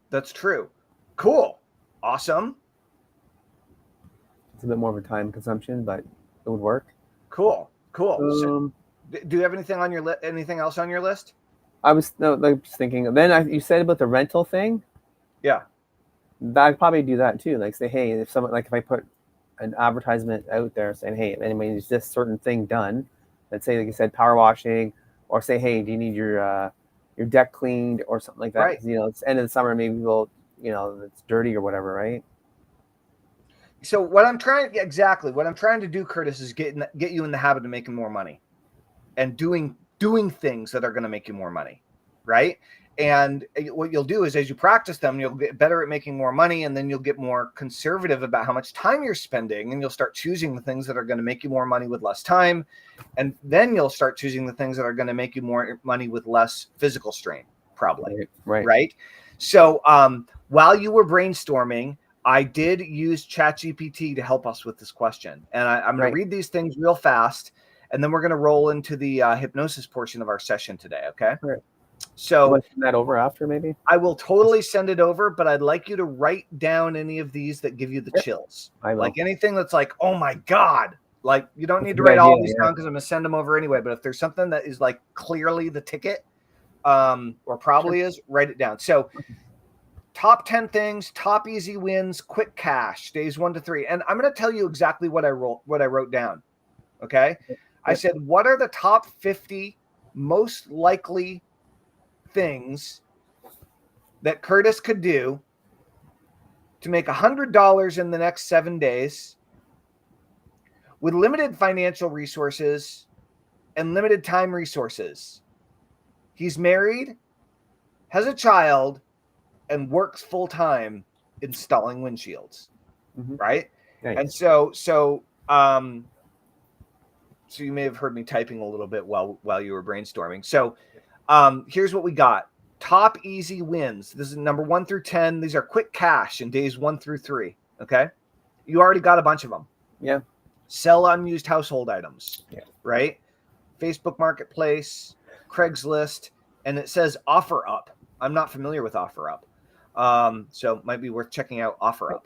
Cool. Awesome. It's a bit more of a time consumption, but it would work. Cool. So, do you have anything on your anything else on your list? I was just thinking. Then you said about the rental thing. Yeah. I'd probably do that too. Like say, hey, if I put an advertisement out there saying, hey, if anybody needs this certain thing done, let's say, like you said, power washing, or say, hey, do you need your deck cleaned or something like that? Right. You know, it's end of the summer, maybe it's dirty or whatever, right? So what I'm trying to do, Curtis, is get you in the habit of making more money and doing things that are going to make you more money, right? And what you'll do is, as you practice them, you'll get better at making more money, and then you'll get more conservative about how much time you're spending, and you'll start choosing the things that are going to make you more money with less time, and then you'll start choosing the things that are going to make you more money with less physical strain, probably. Right? So while you were brainstorming, I did use ChatGPT to help us with this question, and I'm going to read these things real fast, and then we're going to roll into the hypnosis portion of our session today. Okay. Right. So you want to send that over after, maybe? I will totally send it over, but I'd like you to write down any of these that give you the chills. I will. Like anything that's like, oh my God. Like you don't need to write all these down because I'm going to send them over anyway. But if there's something that is like clearly the ticket, or probably is, write it down. So top 10 things, top easy wins, quick cash, days 1 to 3. And I'm going to tell you exactly what I wrote down. Okay. I said, what are the top 50 most likely things that Curtis could do to make $100 in the next 7 days with limited financial resources and limited time resources? He's married, has a child, and works full time installing windshields. Right. Nice. And so you may have heard me typing a little bit while you were brainstorming. So here's what we got. Top easy wins. This is number 1 through 10. These are quick cash in days 1 through 3. Okay. You already got a bunch of them. Yeah. Sell unused household items. Yeah. Right. Facebook Marketplace, Craigslist, and it says OfferUp. I'm not familiar with OfferUp. So it might be worth checking out OfferUp.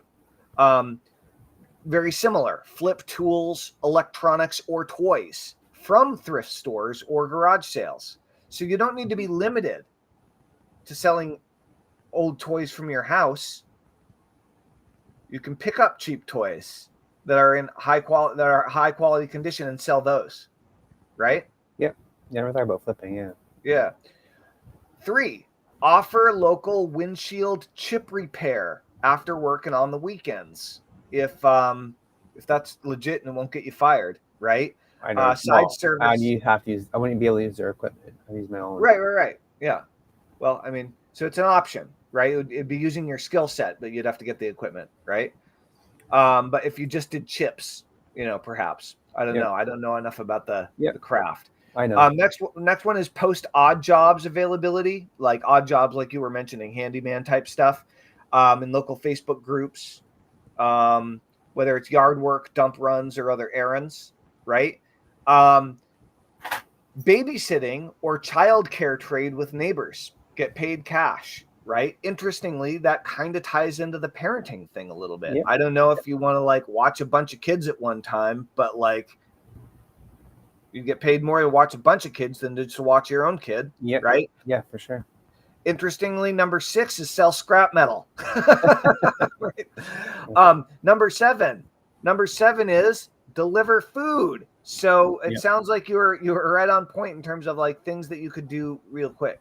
Very similar. Flip tools, electronics, or toys from thrift stores or garage sales. So you don't need to be limited to selling old toys from your house. You can pick up cheap toys that are in high quality condition and sell those. Right? Yep. Never thought about flipping. Yeah. Yeah. 3, offer local windshield chip repair after work and on the weekends. If that's legit and it won't get you fired, right? I know. Side service. You have to use. I wouldn't be able to use their equipment. I use my own. Right. Yeah. Well, I mean, so it's an option, right? It'd be using your skill set, but you'd have to get the equipment, right? But if you just did chips, perhaps. I don't know. I don't know enough about the craft. I know. Next one is post odd jobs availability, like odd jobs, like you were mentioning, handyman type stuff, in local Facebook groups, whether it's yard work, dump runs, or other errands, right? Babysitting or childcare trade with neighbors, get paid cash, right? Interestingly, that kind of ties into the parenting thing a little bit. I don't know if you want to like watch a bunch of kids at one time, but like you get paid more to watch a bunch of kids than to watch your own kid, right? Yeah, for sure. Interestingly, number 6 is sell scrap metal. Right? Number seven is deliver food. So it sounds like you were right on point in terms of like things that you could do real quick.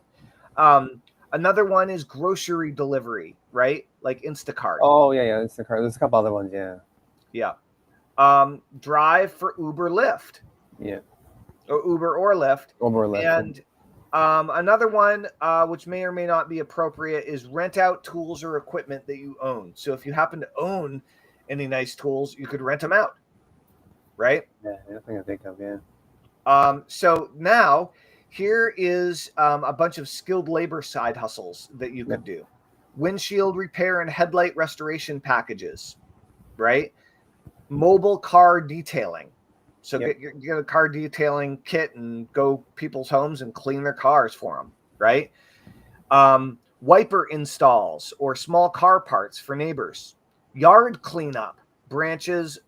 Another one is grocery delivery, right? Like Instacart. Oh yeah, Instacart. There's a couple other ones, Yeah. Drive for Uber Lyft. Yeah. Or Uber or Lyft. And another one, which may or may not be appropriate, is rent out tools or equipment that you own. So if you happen to own any nice tools, you could rent them out, right? Yeah, nothing I think of, So now here is a bunch of skilled labor side hustles that you could do. Windshield repair and headlight restoration packages, right? Mobile car detailing. So get a car detailing kit and go people's homes and clean their cars for them, right? Wiper installs or small car parts for neighbors. Yard cleanup, branches,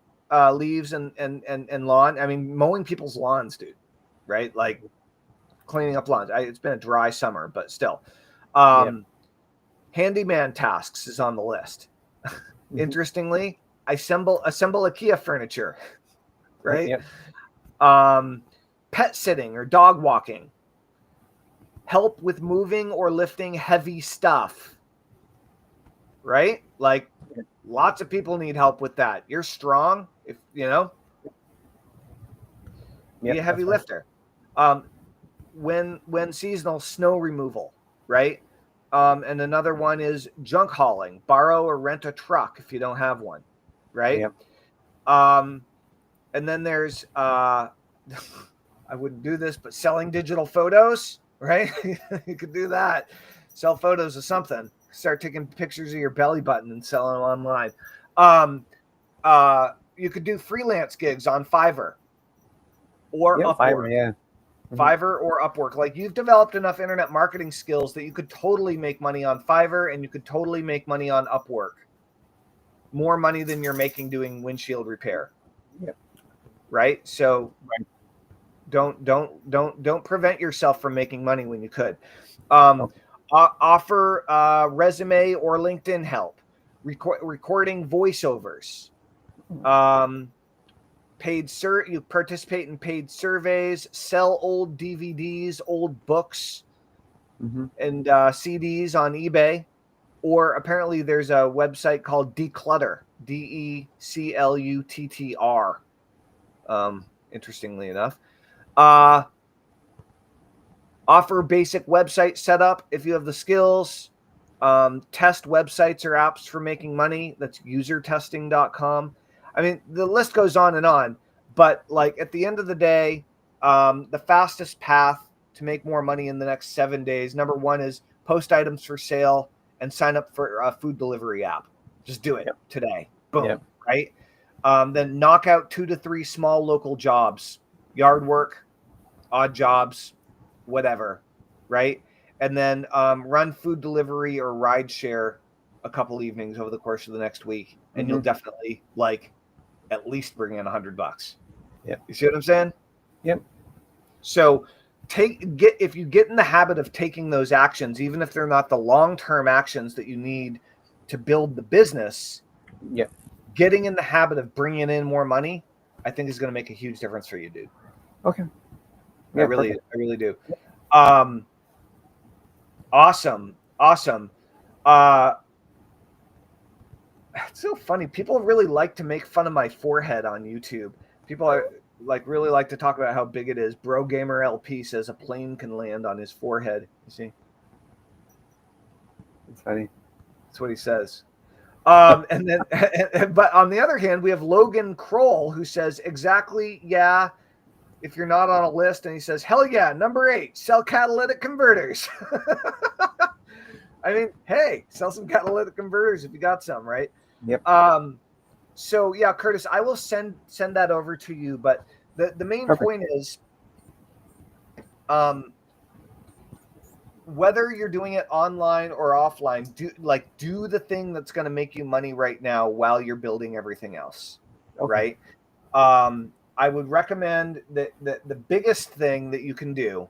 leaves, and lawn. I mean, mowing people's lawns, dude, right? Like cleaning up lawns. It's been a dry summer, but still. Handyman tasks is on the list. Interestingly, assemble IKEA furniture. Right? Pet sitting or dog walking. Help with moving or lifting heavy stuff. Right? Like lots of people need help with that. You're strong, if be a heavy lifter. When seasonal, snow removal, right? And another one is junk hauling. Borrow or rent a truck if you don't have one, right? And then there's, I wouldn't do this, but selling digital photos, right? You could do that. Sell photos of something. Start taking pictures of your belly button and selling them online. You could do freelance gigs on Fiverr or Upwork. Fiverr, Fiverr or Upwork. Like you've developed enough internet marketing skills that you could totally make money on Fiverr and you could totally make money on Upwork. More money than you're making doing windshield repair. Right. So don't prevent yourself from making money when you could. Offer resume or LinkedIn help, recording voiceovers, you participate in paid surveys, sell old DVDs, old books, and CDs on eBay. Or apparently there's a website called Declutter, DECLUTTR. Interestingly enough, offer basic website setup if you have the skills. Test websites or apps for making money. That's usertesting.com. I mean, the list goes on, but like at the end of the day, the fastest path to make more money in the next 7 days, number one is post items for sale and sign up for a food delivery app. Just do it today. Boom. Right. Then knock out 2 to 3 small local jobs, yard work, odd jobs, whatever. Right. And then run food delivery or ride share a couple evenings over the course of the next week. And you'll definitely at least bring in $100. Yeah. You see what I'm saying? Yep. So if you get in the habit of taking those actions, even if they're not the long-term actions that you need to build the business, getting in the habit of bringing in more money, I think is going to make a huge difference for you, dude. Okay. I really do. Awesome. It's so funny. People really like to make fun of my forehead on YouTube. People are really like to talk about how big it is. Bro Gamer LP says a plane can land on his forehead. You see? It's funny. That's what he says. And then, but on the other hand, we have Logan Kroll who says exactly, yeah, if you're not on a list, and he says, hell yeah, number 8, sell catalytic converters. I mean, hey, sell some catalytic converters if you got some, right? Yep. So yeah, Curtis, I will send that over to you. But the main Perfect. point is, whether you're doing it online or offline, do the thing that's going to make you money right now while you're building everything else, right? I would recommend that the biggest thing that you can do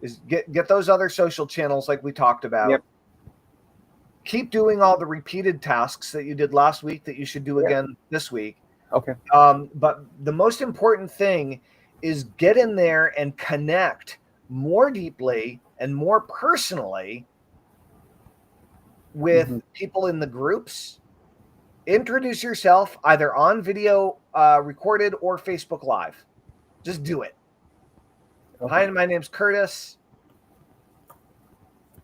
is get those other social channels like we talked about. Yep. Keep doing all the repeated tasks that you did last week that you should do again this week. Okay. But the most important thing is get in there and connect more deeply and more personally with people in the groups. Introduce yourself either on video, recorded, or Facebook Live. Just do it. Okay. Hi, my name's Curtis.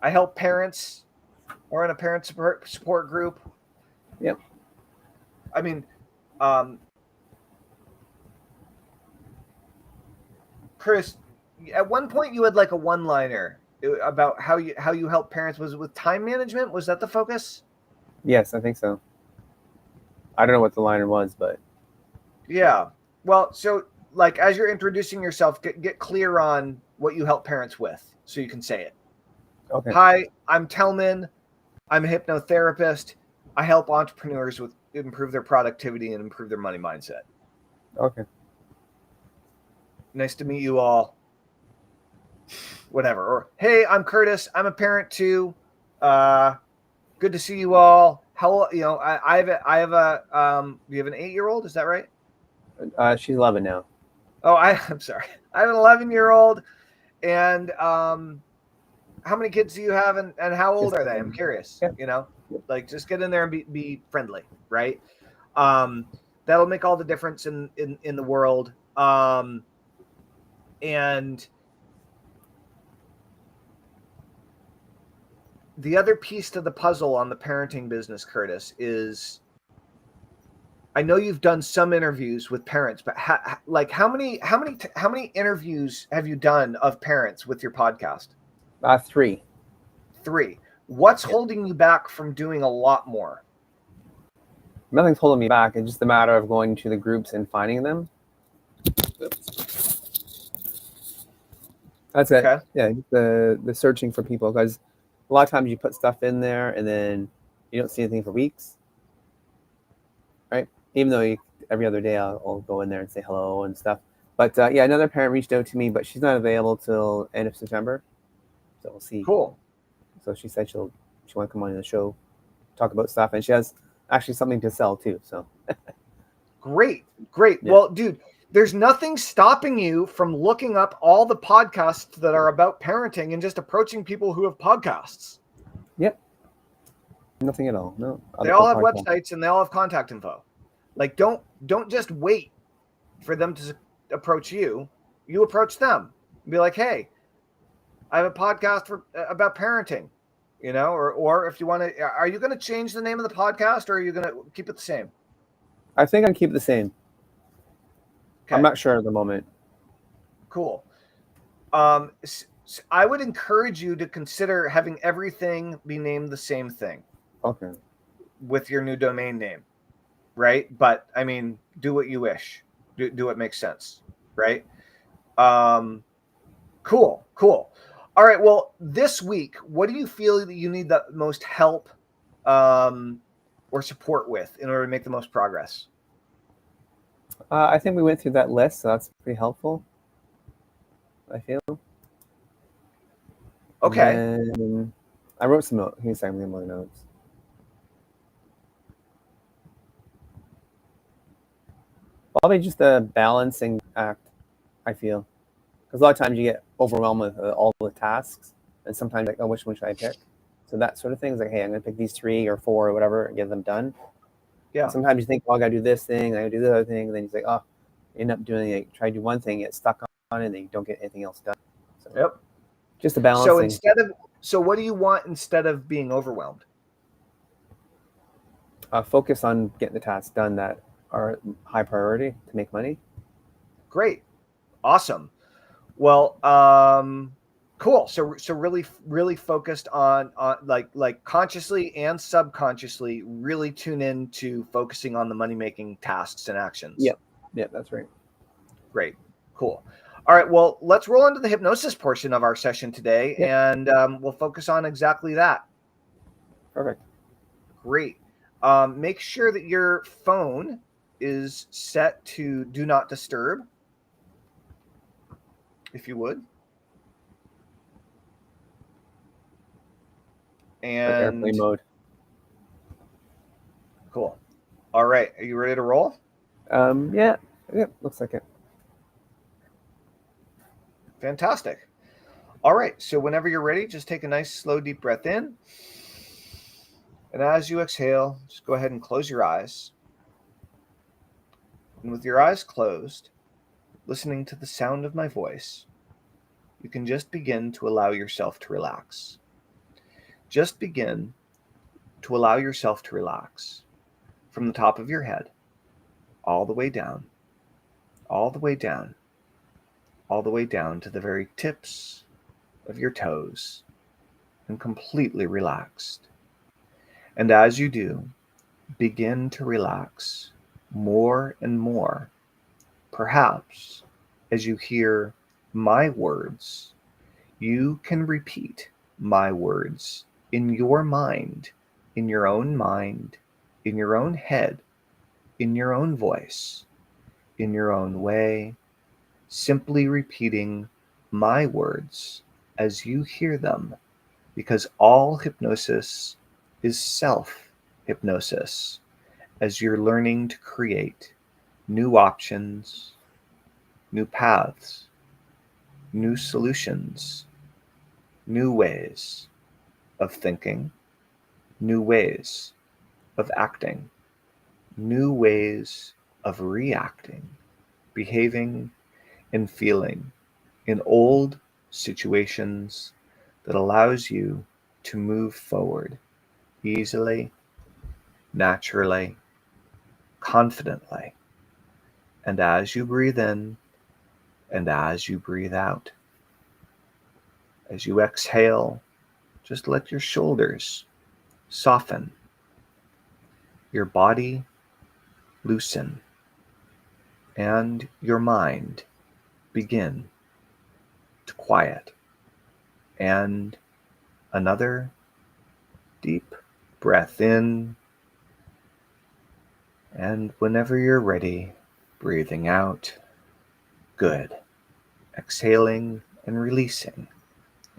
I help parents. Or in a parent support group. Yep. I mean, Chris, at one point you had like a one-liner about how you help parents. Was it with time management? Was that the focus? Yes, I think so. I don't know what the liner was, but yeah. Well, so like as you're introducing yourself, get clear on what you help parents with, so you can say it. Okay. Hi, I'm Tellman. I'm a hypnotherapist. I help entrepreneurs improve their productivity and improve their money mindset. Okay. Nice to meet you all. Whatever. Or, hey, I'm Curtis. I'm a parent too. Good to see you all. How, I have a you have an 8-year-old? Is that right? She's 11 now. Oh, I'm sorry. I have an 11-year-old. And how many kids do you have, and how old are they? I'm curious. Yeah. Like just get in there and be friendly, right? That'll make all the difference in the world. And the other piece to the puzzle on the parenting business, Curtis, is I know you've done some interviews with parents, but how many interviews have you done of parents with your podcast? 3. 3. What's holding you back from doing a lot more? Nothing's holding me back. It's just a matter of going to the groups and finding them. That's it. Okay. Yeah, the searching for people, because a lot of times you put stuff in there and then you don't see anything for weeks, right? Even though every other day I'll go in there and say hello and stuff. But yeah, another parent reached out to me, but she's not available till end of September, so we'll see. Cool. So she said she want to come on the show, talk about stuff, and she has actually something to sell too. So great. Yeah. Well, dude, there's nothing stopping you from looking up all the podcasts that are about parenting and just approaching people who have podcasts. Yep. Nothing at all. No. They all have websites and they all have contact info. Like, don't just wait for them to approach you. You approach them. Be like, hey, I have a podcast about parenting, or if you want to, are you going to change the name of the podcast or are you going to keep it the same? I think I'll keep it the same. Okay. I'm not sure at the moment. Cool. I would encourage you to consider having everything be named the same thing. Okay. With your new domain name, right? But I mean, do what you wish. Do what makes sense, right? Cool. All right. Well, this week, what do you feel that you need the most help or support with in order to make the most progress? I think we went through that list, so that's pretty helpful, I feel. Okay. And I wrote some notes. Give me a second, more notes. Probably just a balancing act, I feel. Because a lot of times you get overwhelmed with all the tasks, and sometimes like, oh, which one should I pick? So that sort of thing is like, hey, I'm gonna pick these 3 or 4 or whatever and get them done. Yeah. Sometimes you think, oh, I gotta do this thing, I gotta do the other thing, and then you say, oh, you end up doing it, try to do one thing, get stuck on it, and then you don't get anything else done. So Yep. just a balancing. So what do you want instead of being overwhelmed? Focus on getting the tasks done that are high priority to make money. Great. Awesome. Well, cool. So really focused on like consciously and subconsciously really tune into focusing on the money-making tasks and actions. Yep, that's right. Great. Cool. All right. Well, let's roll into the hypnosis portion of our session today, and we'll focus on exactly that. Perfect. Great. Make sure that your phone is set to do not disturb, if you would. And like airplane mode. Cool. All right. Are you ready to roll? Yeah, looks like it. Fantastic. All right. So whenever you're ready, just take a nice, slow, deep breath in. And as you exhale, just go ahead and close your eyes. And with your eyes closed, listening to the sound of my voice, you can just begin to allow yourself to relax. Just begin to allow yourself to relax from the top of your head, all the way down, all the way down, all the way down to the very tips of your toes, and completely relaxed. And as you do, begin to relax more and more. Perhaps as you hear my words, you can repeat my words in your mind, in your own mind, in your own head, in your own voice, in your own way, simply repeating my words as you hear them, because all hypnosis is self-hypnosis, as you're learning to create new options, new paths, new solutions, new ways of thinking, new ways of acting, new ways of reacting, behaving, and feeling in old situations that allows you to move forward easily, naturally, confidently. And as you breathe in and as you breathe out, as you exhale, just let your shoulders soften, your body loosen, and your mind begin to quiet. And another deep breath in, and whenever you're ready, breathing out. Good. Exhaling and releasing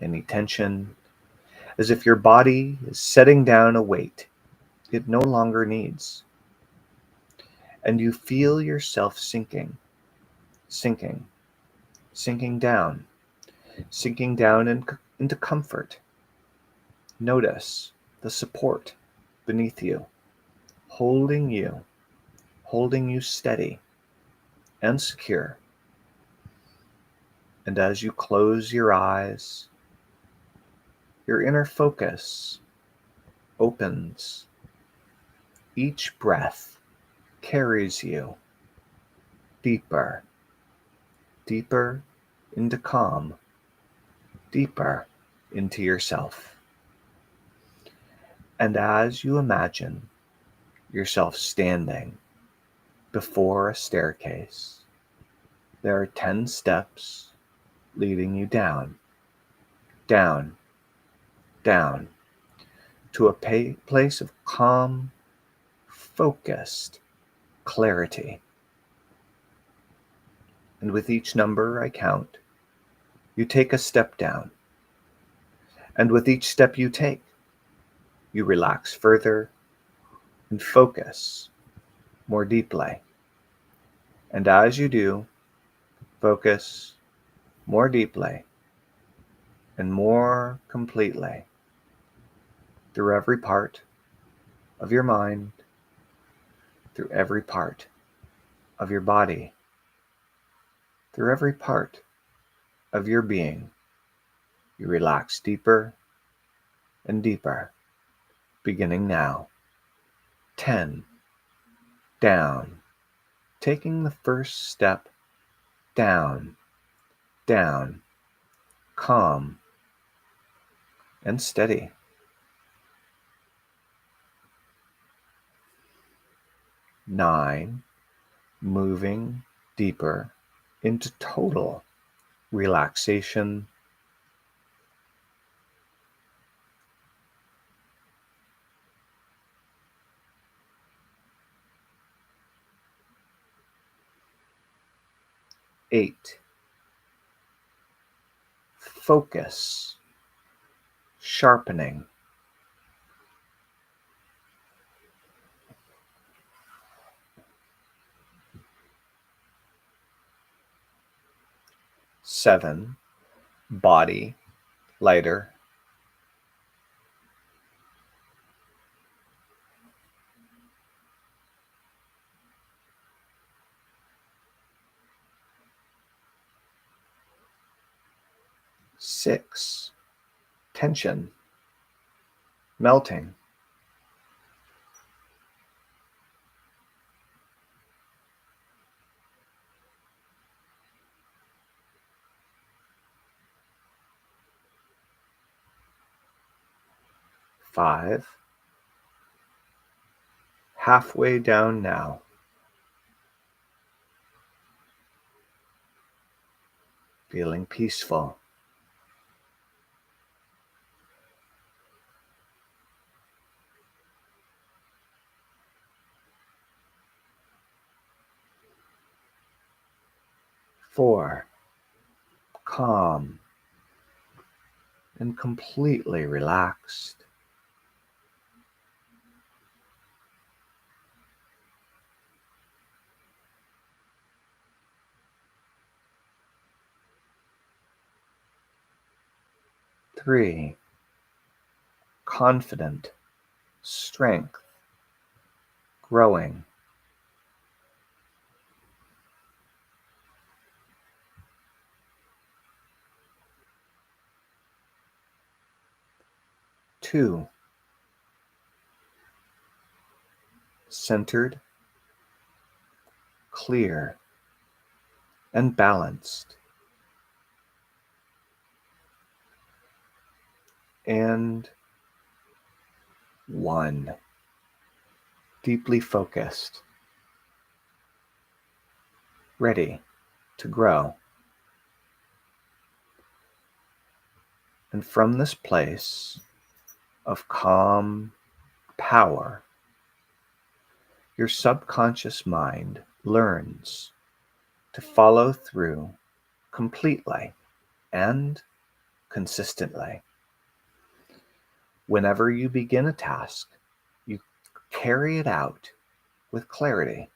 any tension, as if your body is setting down a weight it no longer needs. And you feel yourself sinking down, into comfort. Notice the support beneath you, holding you steady and secure. And as you close your eyes, your inner focus opens. Each breath carries you deeper, deeper into calm, deeper into yourself. And as you imagine yourself standing before a staircase, there are 10 steps leading you down, down, down, to a place of calm, focused clarity. And with each number I count, you take a step down. And with each step you take, you relax further and focus more deeply. And as you do, focus more deeply, and more completely through every part of your mind, through every part of your body, through every part of your being. You relax deeper and deeper, beginning now. 10. Down. Taking the first step down, down, calm and steady. 9. Moving deeper into total relaxation. 8. Focus, sharpening. 7. Body lighter. 6. Tension melting. 5. Halfway down now. Feeling peaceful. 4. Calm and completely relaxed. 3. Confident, strength, growing. 2. Centered, clear, and balanced. And 1. Deeply focused, ready to grow. And from this place of calm power, your subconscious mind learns to follow through completely and consistently. Whenever you begin a task, you carry it out with clarity,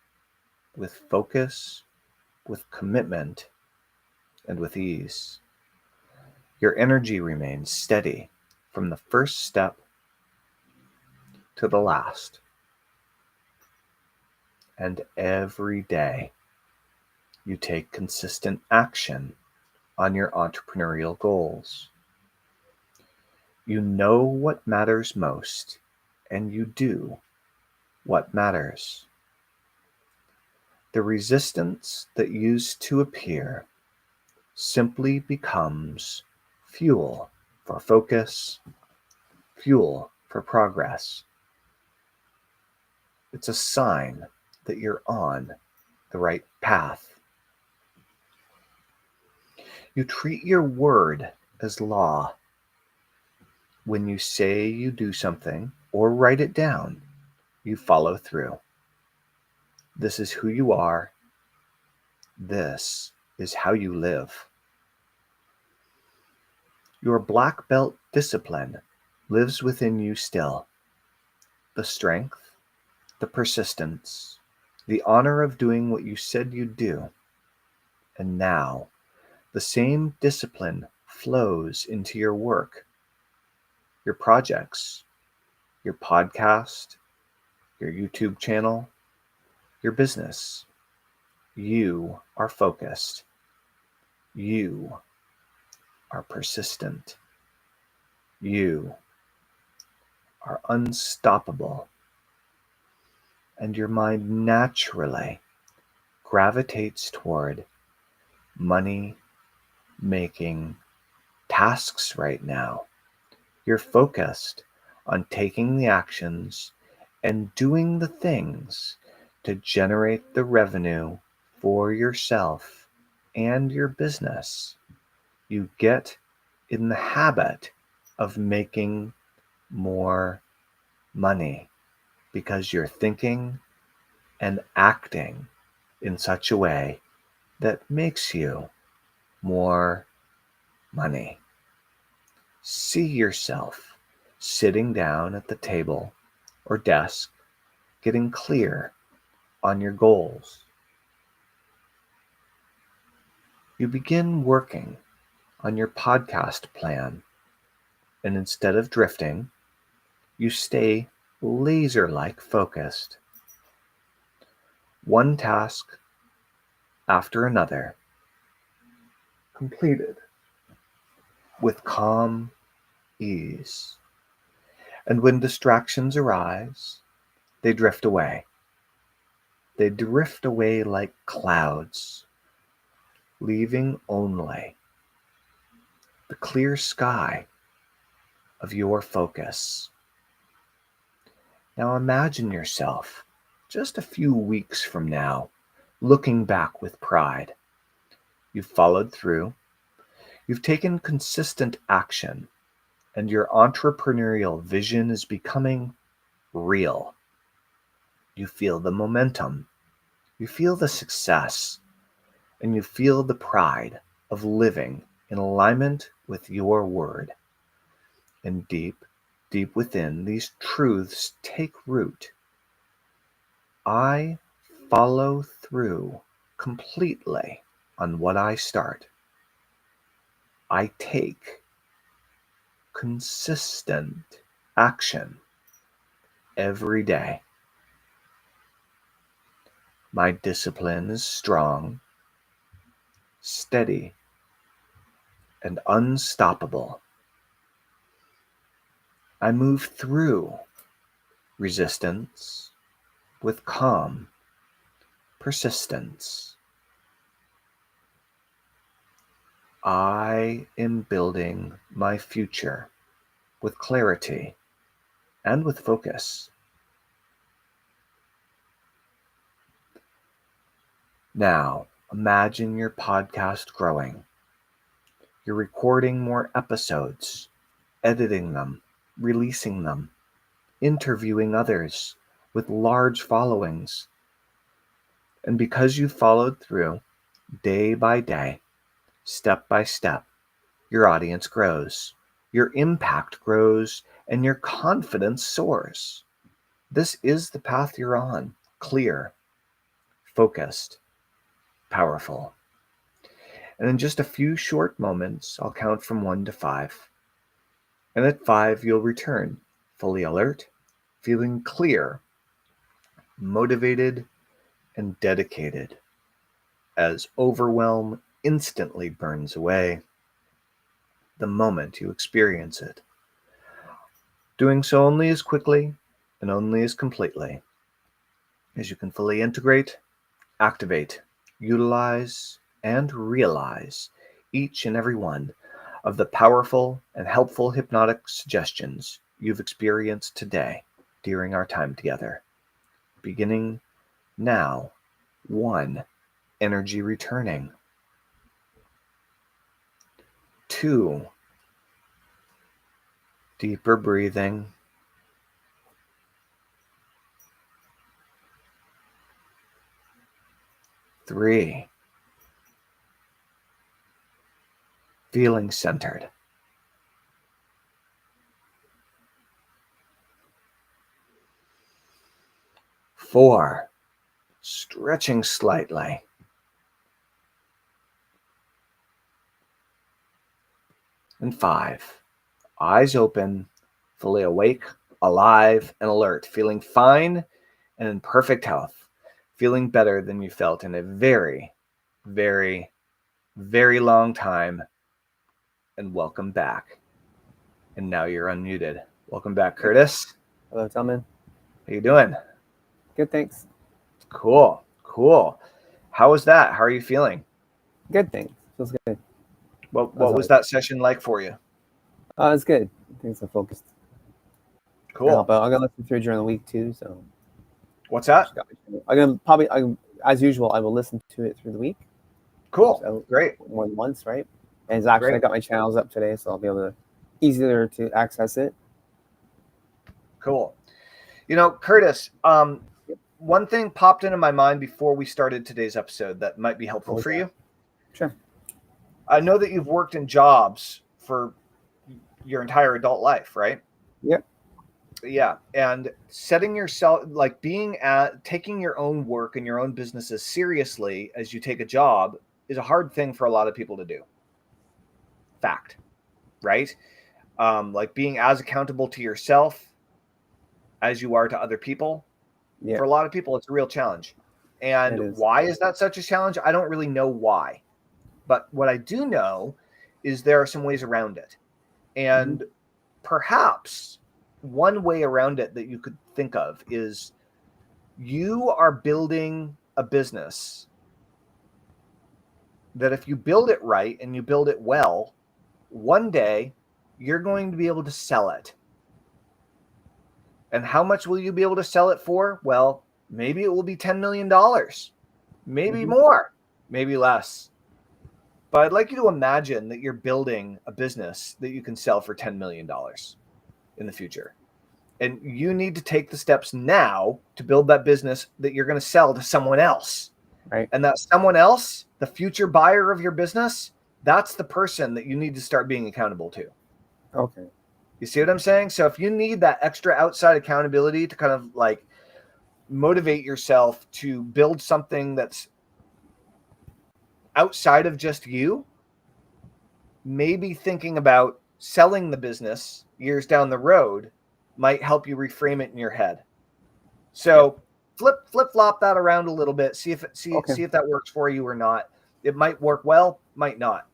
with focus, with commitment, and with ease. Your energy remains steady from the first step to the last. And every day, you take consistent action on your entrepreneurial goals. You know what matters most, and you do what matters. The resistance that used to appear simply becomes fuel for focus, fuel for progress. It's a sign that you're on the right path. You treat your word as law. When you say you do something or write it down, you follow through. This is who you are. This is how you live. Your black belt discipline lives within you still. The strength, the persistence, the honor of doing what you said you'd do. And now, the same discipline flows into your work, your projects, your podcast, your YouTube channel, your business. You are focused. You are persistent. You are unstoppable. And your mind naturally gravitates toward money making tasks right now. You're focused on taking the actions and doing the things to generate the revenue for yourself and your business. You get in the habit of making more money because you're thinking and acting in such a way that makes you more money. See yourself sitting down at the table or desk, getting clear on your goals. You begin working on your podcast plan, and instead of drifting, you stay laser-like focused. One task after another, completed with calm ease. And when distractions arise, they drift away. They drift away like clouds, leaving only the clear sky of your focus. Now imagine yourself just a few weeks from now, looking back with pride. You've followed through, you've taken consistent action, and your entrepreneurial vision is becoming real. You feel the momentum, you feel the success, and you feel the pride of living in alignment with your word. And deep, deep within, these truths take root. I follow through completely on what I start. I take consistent action every day. My discipline is strong, steady, and unstoppable. I move through resistance with calm persistence. I am building my future with clarity and with focus. Now, imagine your podcast growing. You're recording more episodes, editing them, releasing them, interviewing others with large followings. And because you followed through day by day, step by step, your audience grows, your impact grows, and your confidence soars. This is the path you're on: clear, focused, powerful. And in just a few short moments, I'll count from 1 to 5. And at 5, you'll return, fully alert, feeling clear, motivated, and dedicated, as overwhelm instantly burns away the moment you experience it. Doing so only as quickly and only as completely as you can fully integrate, activate, utilize, and realize each and every one of the powerful and helpful hypnotic suggestions you've experienced today during our time together. Beginning now, 1, energy returning. 2, deeper breathing. 3, feeling centered. 4, stretching slightly. and 5. Eyes open, fully awake, alive, and alert, feeling fine and in perfect health, feeling better than you felt in a very, very, very long time. And welcome back. And now you're unmuted. Welcome back, Curtis. Hello, Tellman. How you doing? Good, thanks. Cool. How was that? How are you feeling? Good, thanks. Feels good. What was that session like for you? It's good. Things are focused. Cool. I'm gonna listen through during the week too. So, what's that? As usual, I will listen to it through the week. Cool. So, Great. More than once, right? And it's actually, I got my channels up today, so I'll be able to easier to access it. Cool. You know, Curtis, one thing popped into my mind before we started today's episode that might be helpful for you. Sure. I know that you've worked in jobs for your entire adult life, right? Yep. Yeah. And setting yourself, like taking your own work and your own businesses seriously as you take a job is a hard thing for a lot of people to do. Fact. Right? Like being as accountable to yourself as you are to other people. Yeah. For a lot of people, it's a real challenge. And why is that such a challenge? I don't really know why. But what I do know is there are some ways around it. And perhaps one way around it that you could think of is you are building a business that if you build it right and you build it well, one day you're going to be able to sell it. And how much will you be able to sell it for? Well, maybe it will be $10 million, maybe more, maybe less. But I'd like you to imagine that you're building a business that you can sell for $10 million in the future. And you need to take the steps now to build that business that you're going to sell to someone else. Right. And that someone else, the future buyer of your business, that's the person that you need to start being accountable to. Okay. You see what I'm saying? So if you need that extra outside accountability to kind of like motivate yourself to build something that's outside of just you, maybe thinking about selling the business years down the road might help you reframe it in your head. So flip flop that around a little bit. See if that works for you or not. It might work well, might not.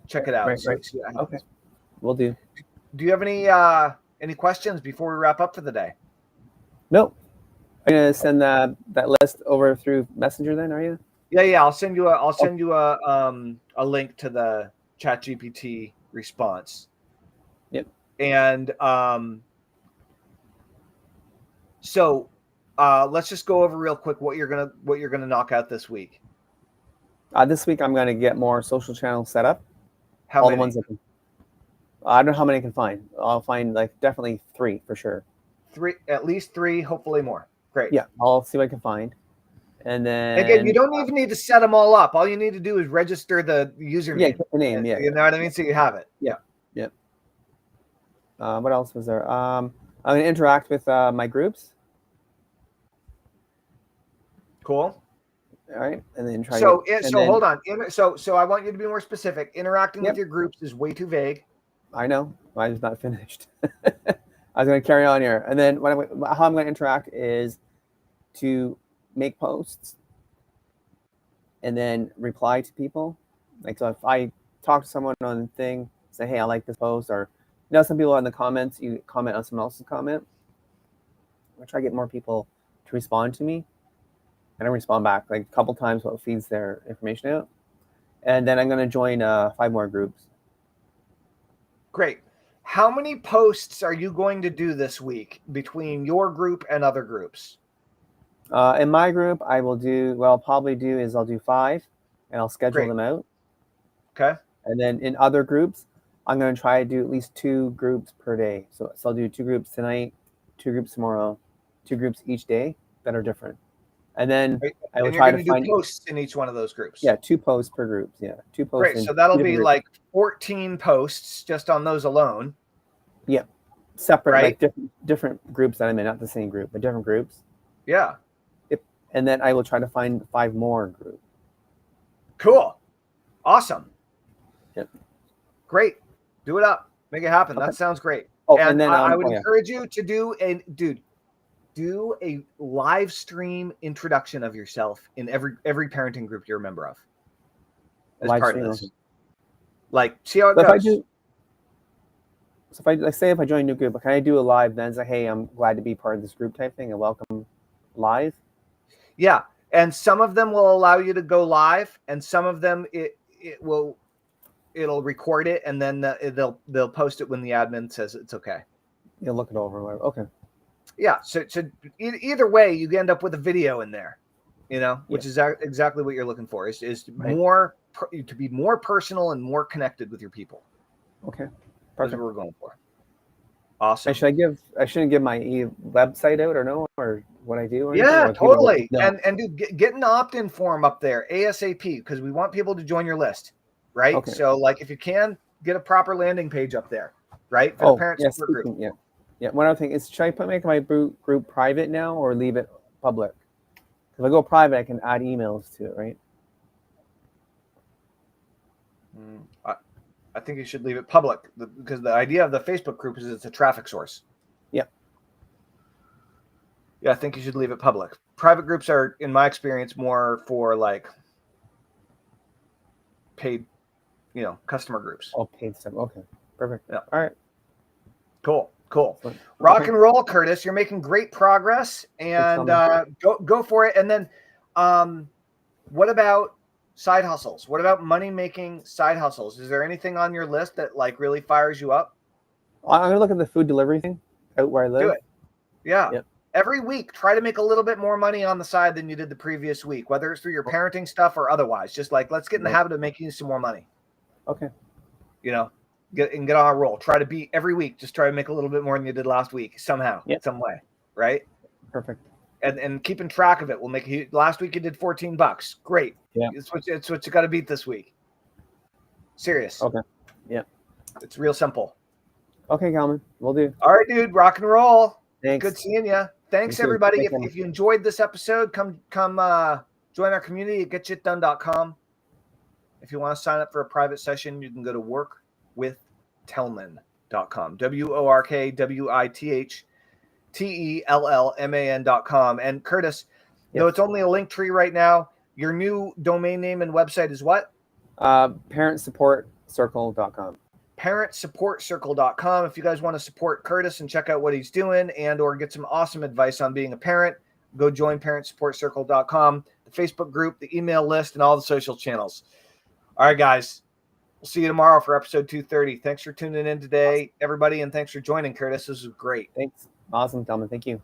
Check it out. Right. See what happens. Okay. Will do. Do you have any questions before we wrap up for the day? No. I'm gonna send that list over through Messenger. Then, are you? Yeah. I'll send you a link to the ChatGPT response. Yep. And so let's just go over real quick what you're gonna knock out this week. This week I'm gonna get more social channels set up. How all many? the ones that I don't know how many I can find. I'll find like definitely 3 for sure. 3, at least 3, hopefully more. Great. Yeah, I'll see what I can find. And then again, you don't even need to set them all up. All you need to do is register the username. Yeah, the name. Yeah, you know what I mean. So you have it. Yeah. What else was there? I'm gonna interact with my groups. Cool. All right, and then try. Hold on. So I want you to be more specific. Interacting with your groups is way too vague. I know. Mine's not finished. I was going to carry on here, and then how I'm going to interact is to make posts and then reply to people. Like, so if I talk to someone on the thing, say, "Hey, I like this post," or some people in the comments, you comment on someone else's comment. I try to get more people to respond to me. I don't respond back like a couple times what feeds their information out. And then I'm going to join 5 more groups. Great. How many posts are you going to do this week between your group and other groups? In my group, I'll probably do 5 and I'll schedule them out. Okay. And then in other groups, I'm going to try to do at least 2 groups per day. So I'll do 2 groups tonight, 2 groups tomorrow, 2 groups each day that are different. And then I will try to find posts in each one of those groups. Yeah, 2 posts per group. Yeah, 2 posts. Great. So that'll be like 14 posts just on those alone. Yeah, separate, like different groups that I'm in, not the same group, but different groups. Yeah. Yep. And then I will try to find 5 more groups. Cool. Awesome. Yep. Great. Do it up. Make it happen. Okay. That sounds great. Oh, And and then I would encourage you to do a live stream introduction of yourself in every parenting group you're a member of as live part stream, of this. okay. Like, see how it So goes. if I join a new group, can I do a live then say, hey, I'm glad to be part of this group type thing and welcome live? Yeah. And some of them will allow you to go live, and some of them it'll record it, and then they'll post it when the admin says it's okay. You'll look it over. Whatever. Okay. Yeah. So either way, you end up with a video in there, which is exactly what you're looking for. Is Right. to be more personal and more connected with your people. Okay. That's what we're going for. Awesome. I shouldn't give my website out or no, or what I do? Or Yeah, anything, or totally. No. And dude, get an opt-in form up there ASAP, because we want people to join your list, right? Okay. So like, if you can, get a proper landing page up there, right? For the parent support group. Yeah. Yeah. One other thing is, should I make my group private now or leave it public? If I go private, I can add emails to it, right? I think you should leave it public, because the idea of the Facebook group is it's a traffic source. Yep. Yeah, I think you should leave it public. Private groups are, in my experience, more for like paid, customer groups. Oh, paid stuff. Okay. Perfect. Yeah. All right. Cool. Okay. Rock and roll, Curtis. You're making great progress, and go for it. And then, what about side hustles? What about money-making side hustles? Is there anything on your list that like really fires you up? I'm gonna look at the food delivery thing out where I live. Do it. Yeah. Yep. Every week, try to make a little bit more money on the side than you did the previous week, whether it's through your parenting stuff or otherwise. Just like, let's get in the habit of making some more money. Okay. Get on a roll. Try to beat every week. Just try to make a little bit more than you did last week somehow, some way, right? Perfect. And keeping track of it will make you. Last week you did $14. Great. Yeah. It's what you got to beat this week. Serious. Okay. Yeah. It's real simple. Okay, Calvin. We'll do. All right, dude. Rock and roll. Thanks. Good seeing you. Thanks, everybody. If you enjoyed this episode, come join our community at getshitdone.com. If you want to sign up for a private session, you can go to workwithtellman.com. WORKWITHTELLMAN.com. And Curtis, though it's only a link tree right now, your new domain name and website is what? ParentSupportCircle.com. ParentSupportCircle.com. If you guys want to support Curtis and check out what he's doing and or get some awesome advice on being a parent, go join ParentSupportCircle.com, the Facebook group, the email list, and all the social channels. All right, guys. We'll see you tomorrow for episode 230. Thanks for tuning in today, everybody, and thanks for joining, Curtis. This was great. Thanks. Awesome, Tellman. Thank you.